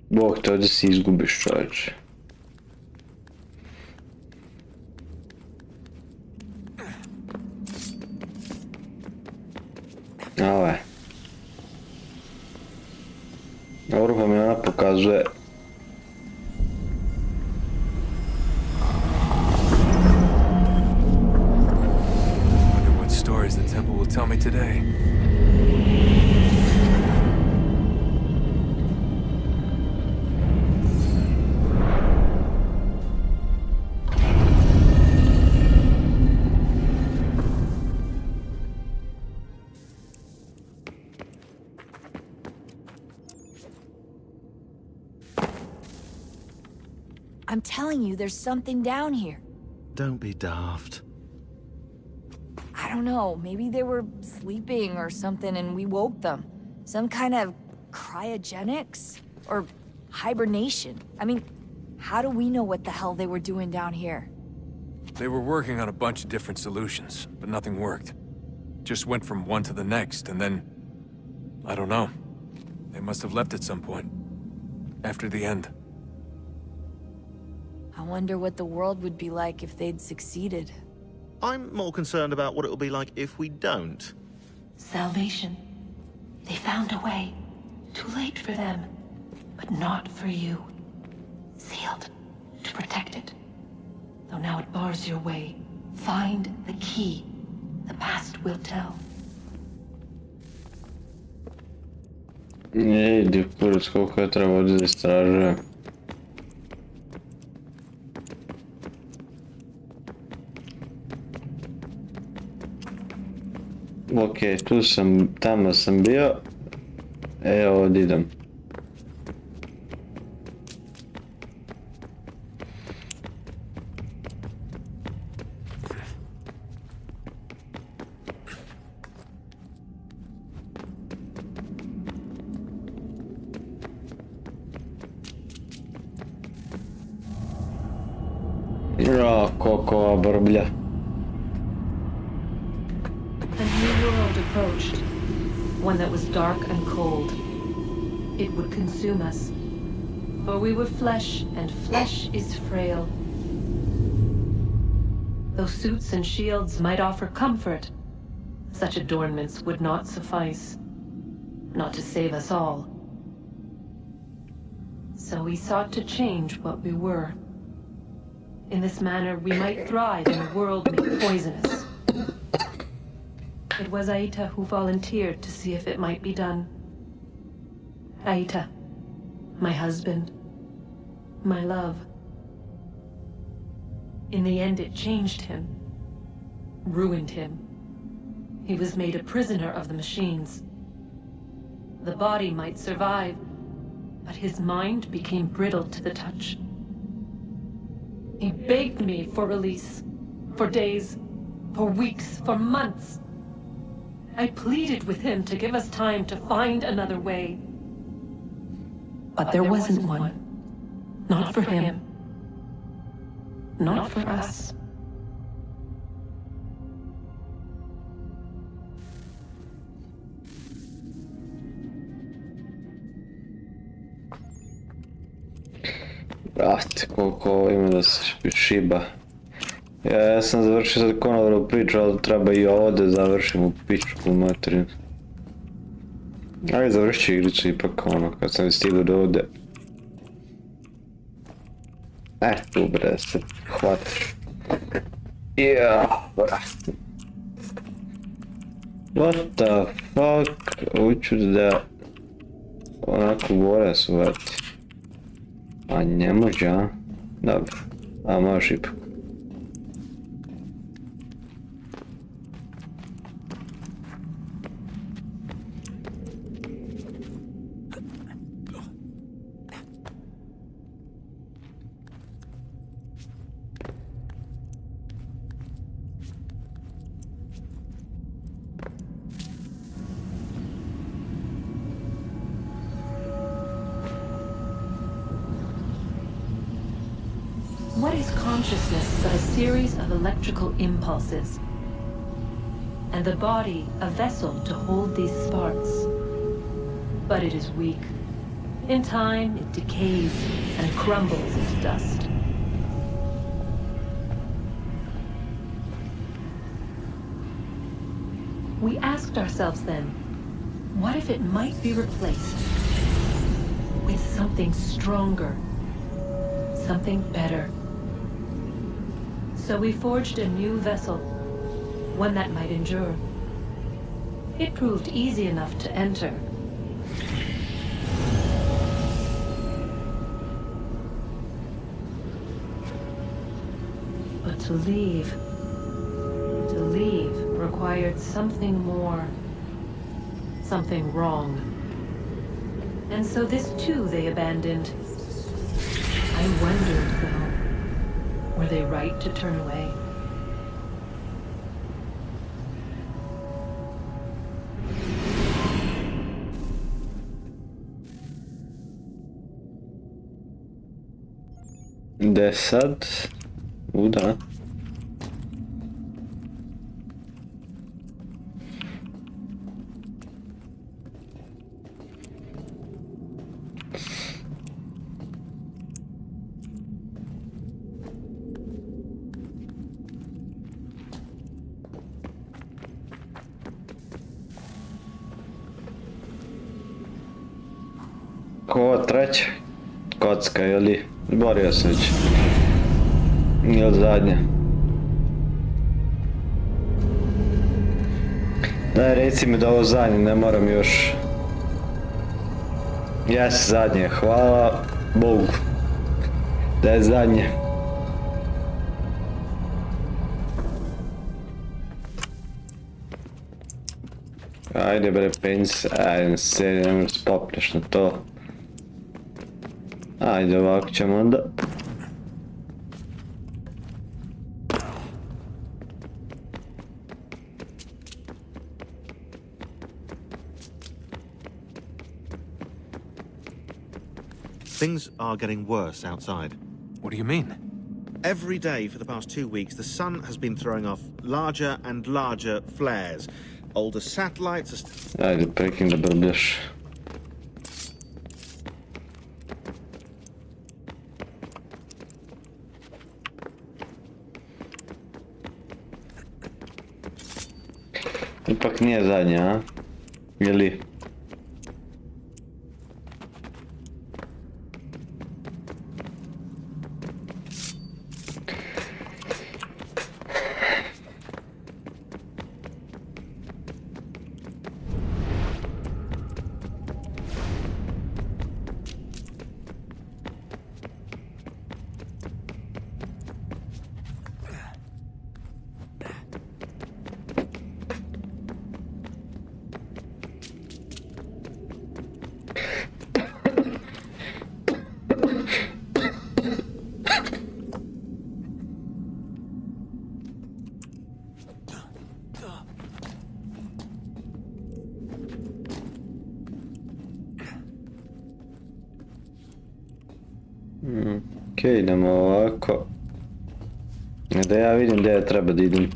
Bog te, ovdje si izgubiš, čovječe. Ovo je. pokazuje. Wonder what stories the temple will tell me today. I'm telling you, there's something down here. Don't be daft. I don't know, maybe they were sleeping or something and we woke them. Some kind of cryogenics? Or hibernation. I mean, how do we know what the hell they were doing down here? They were working on a bunch of different solutions, but nothing worked. Just went from one to the next, and then... I don't know. They must have left at some point. After the end. I wonder what the world would be like if they'd succeeded. I'm more concerned about what it'll be like if we don't. Salvation. They found a way. Too late for them, but not for you. Sealed to protect it. Though now it bars your way. Find the key. The past will tell. Idi kurac, koliko je treba ovdje da istražujem. Ok, tu sam, tamo sam bio. Evo, ovdje idem. Koliko ova brblja. A new world approached. One that was dark and cold. It would consume us. For we were flesh, and flesh is frail. Though suits and shields might offer comfort, such adornments would not suffice. Not to save us all. So we sought to change what we were. In this manner, we might thrive in a world made poisonous. It was Aita who volunteered to see if it might be done. Aita, my husband, my love. In the end, it changed him, ruined him. He was made a prisoner of the machines. The body might survive, but his mind became brittle to the touch. He begged me for release, for days, for weeks, for months. I pleaded with him to give us time to find another way. But there wasn't one. Not for him. Not for us. Brate, koliko ima da se šiba. Ja sam završio sad konovaru priču, ali treba i ovo da završim u pičku materinu. Ali završit ću igricu ipak ono, kad sam stigao do ovdje. Tu bre, se hvataš. Brate. What the fuck? Hoću da... onako gore su vrati. A ne može, a? Dobro. A može ipak. What is consciousness but a series of electrical impulses? And the body a vessel to hold these sparks. But it is weak. In time, it decays and crumbles into dust. We asked ourselves then, what if it might be replaced? with something stronger, something better. So we forged a new vessel, one that might endure. It proved easy enough to enter. But to leave required something more, something wrong. And so this too they abandoned. I wondered, though, were they right to turn away? Gde sad? Da. Ko treća? Kocka, ili? Borio sam već. Ili zadnja? Daj, reci mi da ovo zadnje, ne moram još. Jes, zadnje, hvala Bogu. Da je zadnje. Ajde bre, pens, ajde se, nemoj spopneš na to. Ajde, ovako ćemo onda. Things are getting worse outside. What do you mean? Every day for the past 2 weeks, the sun has been throwing off larger and larger flares. Older satellites are... Ajde, prekinem da brbljaš. Ipak nije zadnja, a? Ili? Okej, idemo ovako. Da ja vidim gdje ja treba da idem.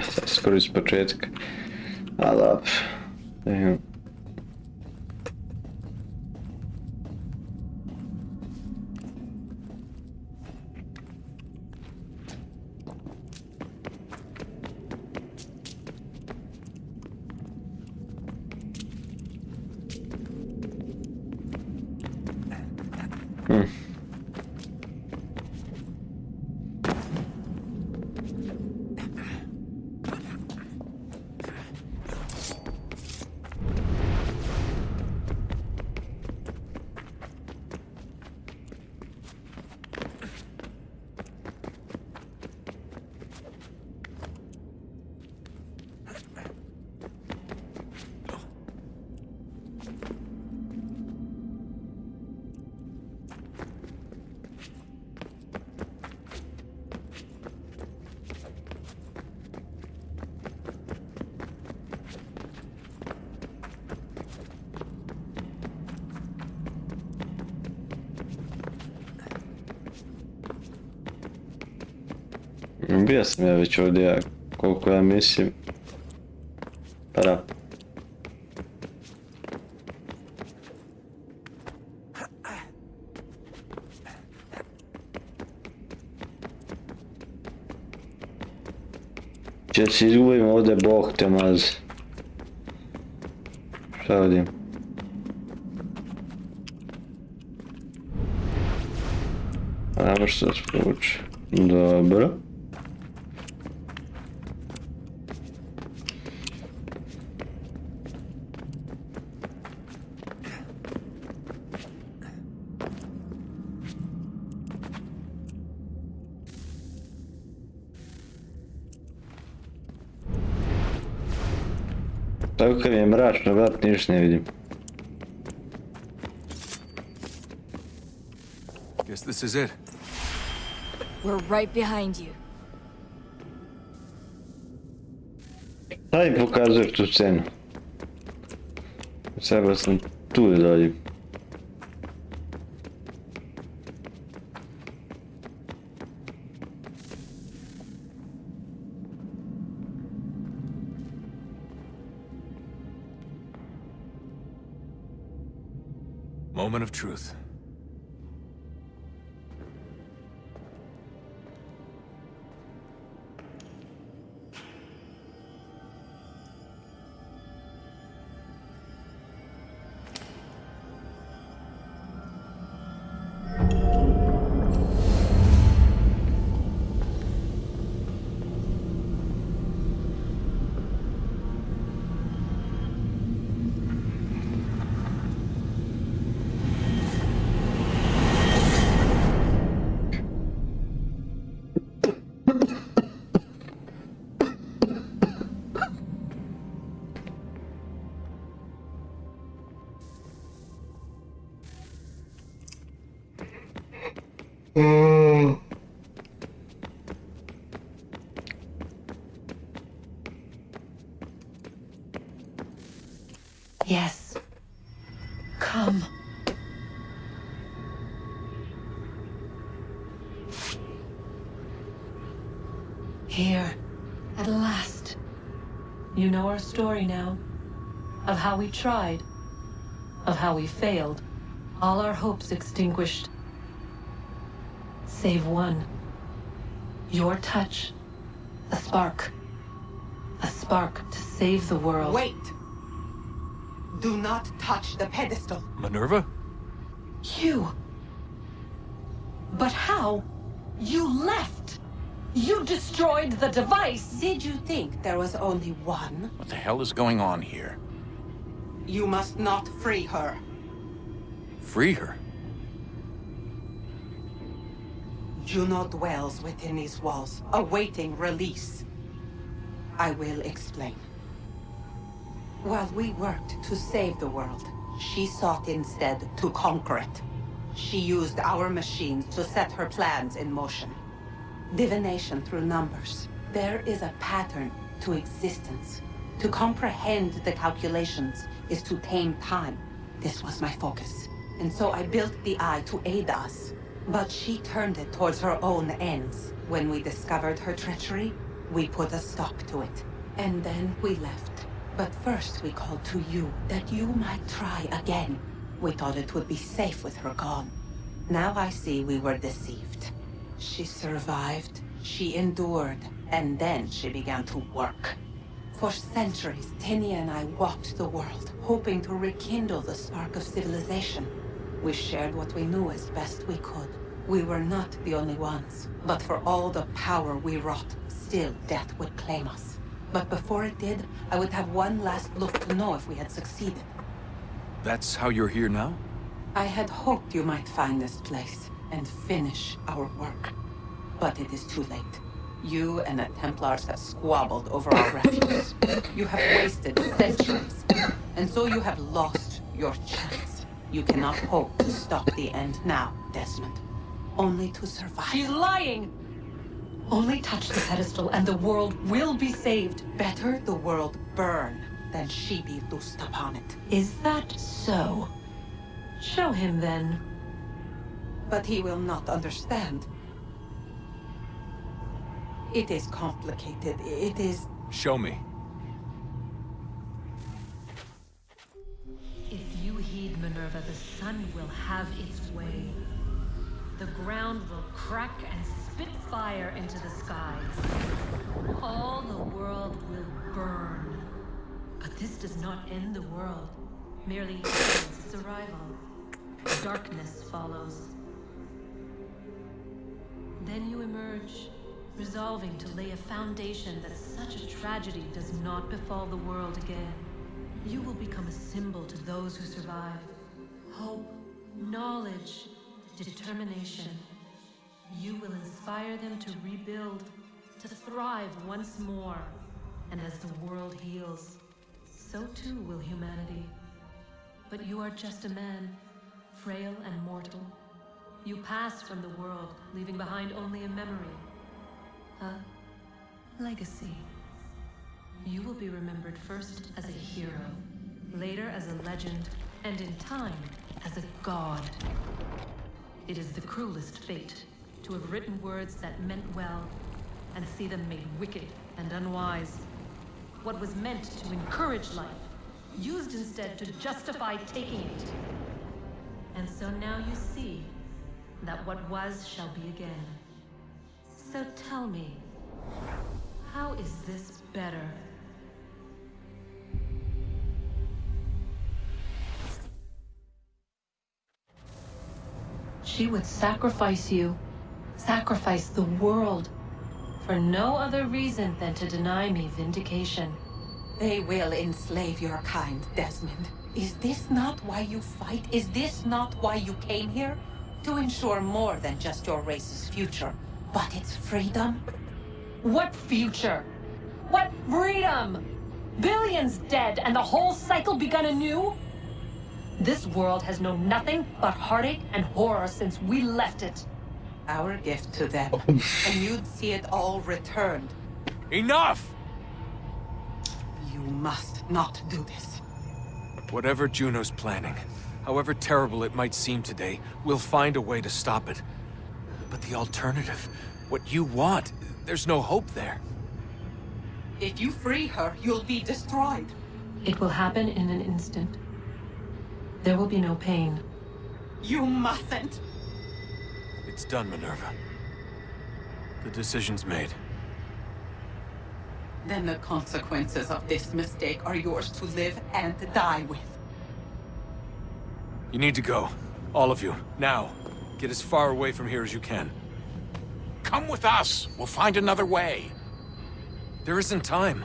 Sad skoro iz početka. A dobro. Bio sam ja već ovdje, koliko ja mislim. Pa da. Če se izgubim ovdje, bog te mazi. Šta vidim? Ajmo što da spovući. Dobro. Tako kad mi je mračno, vrat, ništa ne vidim. Guess this is it. We're right behind you. Šta mi pokazuješ tu scenu? Sada sam tu da dođem. Moment of truth. Yes. Come. Here, at last. You know our story now. Of how we tried. Of how we failed. All our hopes extinguished. Save one. Your touch. A spark. A spark to save the world. Wait! Do not touch the pedestal. Minerva? You. But how? You left. You destroyed the device. Did you think there was only one? What the hell is going on here? You must not free her. Free her? Juno dwells within these walls, awaiting release. I will explain. While we worked to save the world, she sought instead to conquer it. She used our machines to set her plans in motion. Divination through numbers. There is a pattern to existence. To comprehend the calculations is to tame time. This was my focus. And so I built the eye to aid us. But she turned it towards her own ends. When we discovered her treachery, we put a stop to it. And then we left. But first we called to you, that you might try again. We thought it would be safe with her gone. Now I see we were deceived. She survived, she endured, and then she began to work. For centuries, Tinia and I walked the world, hoping to rekindle the spark of civilization. We shared what we knew as best we could. We were not the only ones, but for all the power we wrought, still death would claim us. But before it did, I would have one last look to know if we had succeeded. That's how you're here now? I had hoped you might find this place and finish our work. But it is too late. You and the Templars have squabbled over our refuse. You have wasted centuries, and so you have lost your chance. You cannot hope to stop the end now, Desmond. Only to survive. She's lying! Only touch the pedestal and the world will be saved. Better the world burn than she be loosed upon it. Is that so? Show him then. But he will not understand. It is complicated. It is... Show me. invade, Minerva, the sun will have its way. The ground will crack and spit fire into the skies. All the world will burn. But this does not end the world, merely hails its arrival. Darkness follows. Then you emerge, resolving to lay a foundation that such a tragedy does not befall the world again. You will become a symbol to those who survive. Hope, knowledge, determination. You will inspire them to rebuild, to thrive once more. And as the world heals, so too will humanity. But you are just a man, frail and mortal. You pass from the world, leaving behind only a memory. A legacy. You will be remembered first as a hero, later as a legend, and in time, as a god. It is the cruelest fate to have written words that meant well, and see them made wicked and unwise. What was meant to encourage life, used instead to justify taking it. And so now you see that what was shall be again. So tell me, how is this better? She would sacrifice you, sacrifice the world, for no other reason than to deny me vindication. They will enslave your kind, Desmond. Is this not why you fight? Is this not why you came here? To ensure more than just your race's future, but its freedom? What future? What freedom? Billions dead and the whole cycle begun anew? This world has known nothing but heartache and horror since we left it. Our gift to them, and you'd see it all returned. Enough! You must not do this. Whatever Juno's planning, however terrible it might seem today, we'll find a way to stop it. But the alternative, what you want, there's no hope there. If you free her, you'll be destroyed. It will happen in an instant. There will be no pain. You mustn't. It's done, Minerva. The decision's made. Then the consequences of this mistake are yours to live and die with. You need to go. All of you. Now. Get as far away from here as you can. Come with us. We'll find another way. There isn't time.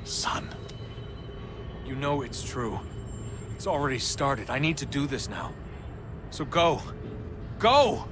Son. You know it's true. It's already started. I need to do this now. So go. Go!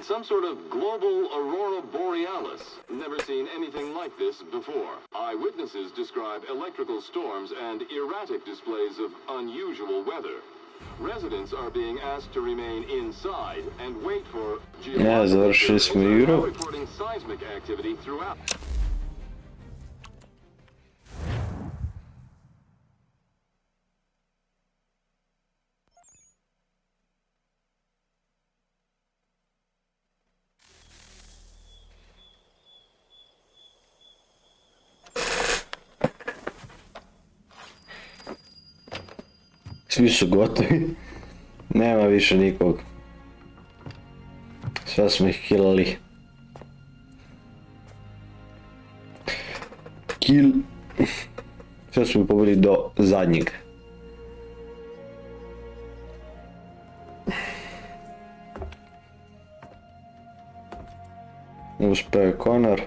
It's some sort of global aurora borealis. Never seen anything like this before. Eyewitnesses describe electrical storms and erratic displays of unusual weather. Residents are being asked to remain inside and wait for završili smo igru. reporting seismic activity throughout. Svi su gotovi. Nema više nikog. Sve smo ih killali. Kill. Sve smo ih pobili do zadnjeg. Uspeo je Connor.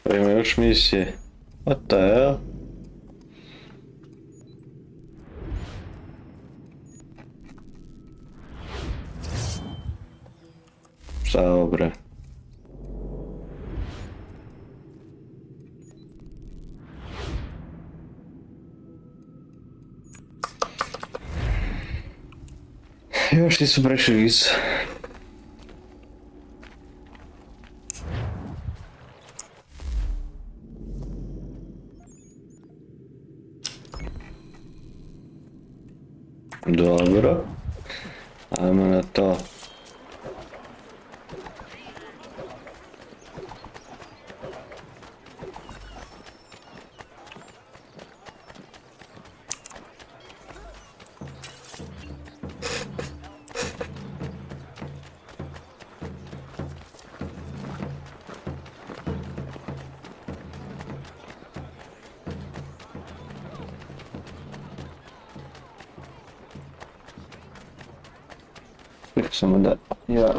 Ima još misije. What the hell? Šta je ovo bre? Još nisu prešli vizu. Dobro. Ajmo na to. Samo da ja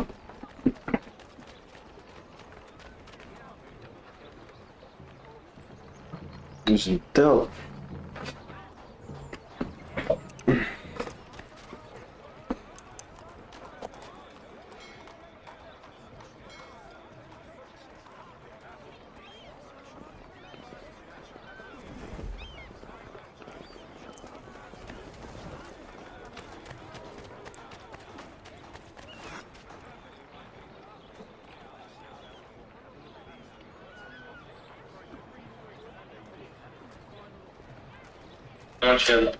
uzim to. Gotcha.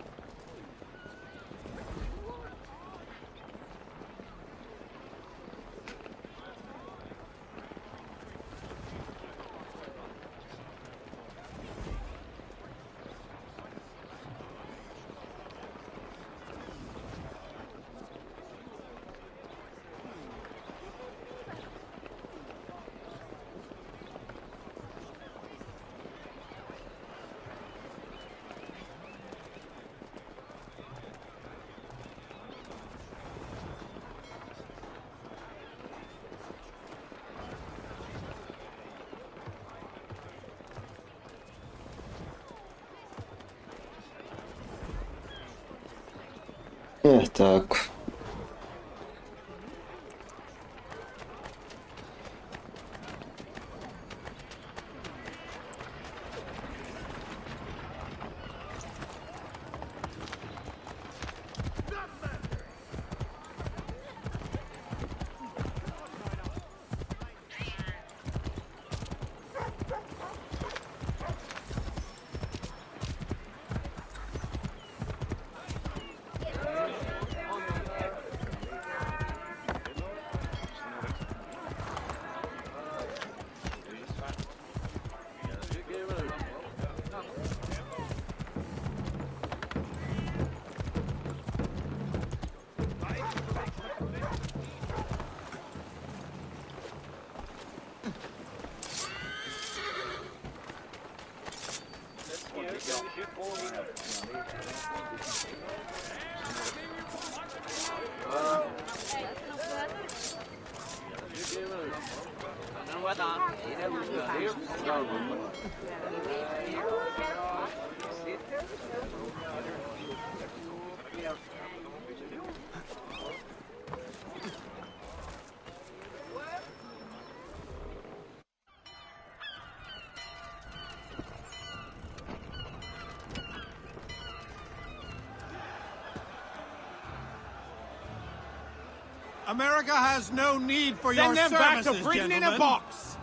Tako. America has no need for your services, gentlemen. Send them back to Britain in a box!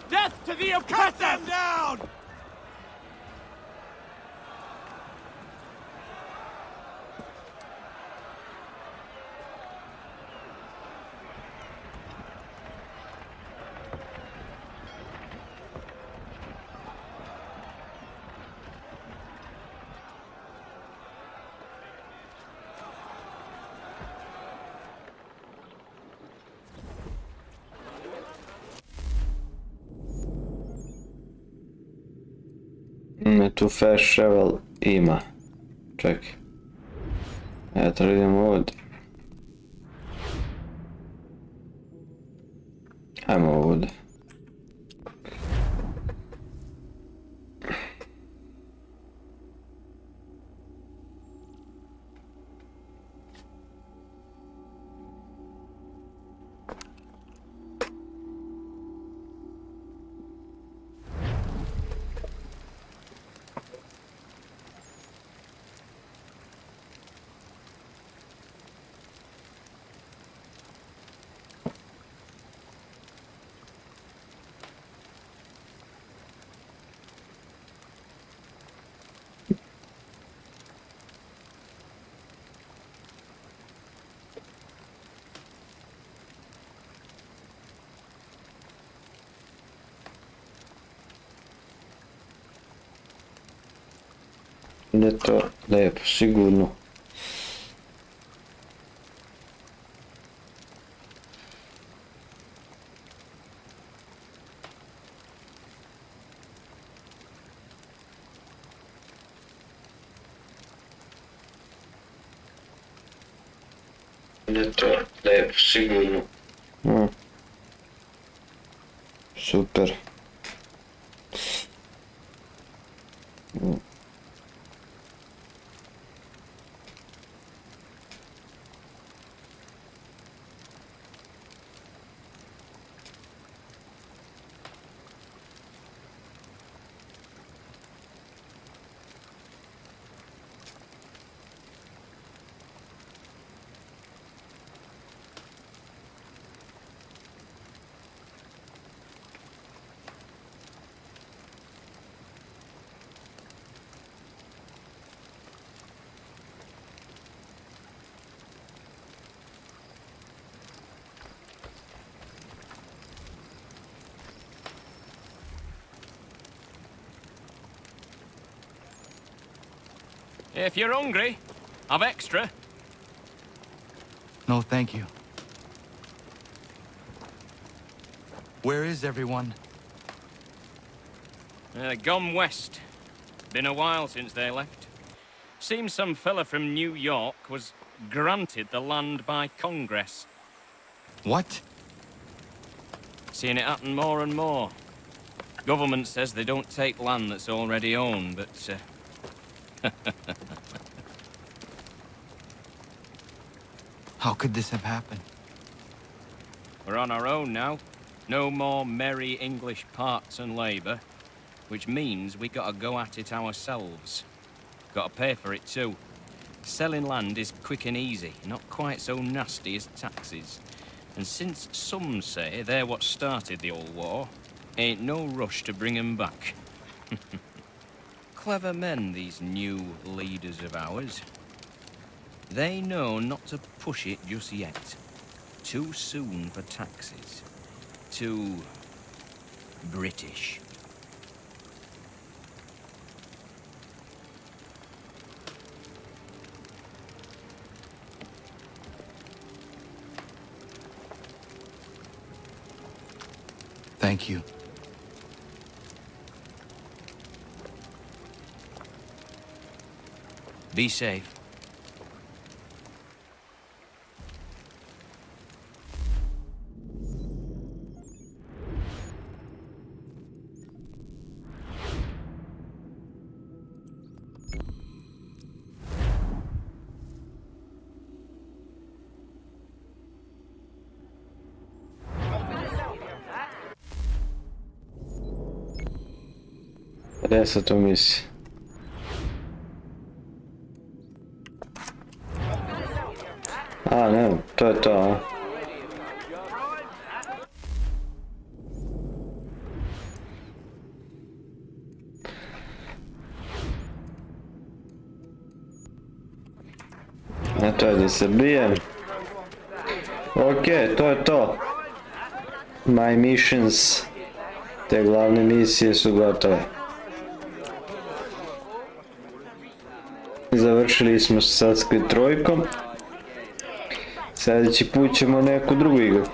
Death to the oppressor! Cut them down! tu fast travel ima. Čekaj. Eto, idemo ovdje. Ajmo ovdje. Nije to lijepo, sigurno. Nije to lijepo, sigurno. Super. If you're hungry, have extra. No, thank you. Where is everyone? Gone west. Been a while since they left. Seems some fella from New York was granted the land by Congress. What? Seeing it happen more and more. Government says they don't take land that's already owned, but How could this have happened? we're on our own now. No more merry English parts and labour, which means we gotta go at it ourselves. Gotta pay for it too. Selling land is quick and easy, not quite so nasty as taxes. And since some say they're what started the old war, ain't no rush to bring 'em back. Clever men, these new leaders of ours. They know not to push it just yet. Too soon for taxes. Too British. Thank you. Be safe. Gdje se to misli? A, ne, to je to, a? Ne, to je da se bijem. Okej, to je to. My missions. Te glavne misije su gotove. Završili smo sa Skwi trojkom. Sljedeći put ćemo neku drugu igru.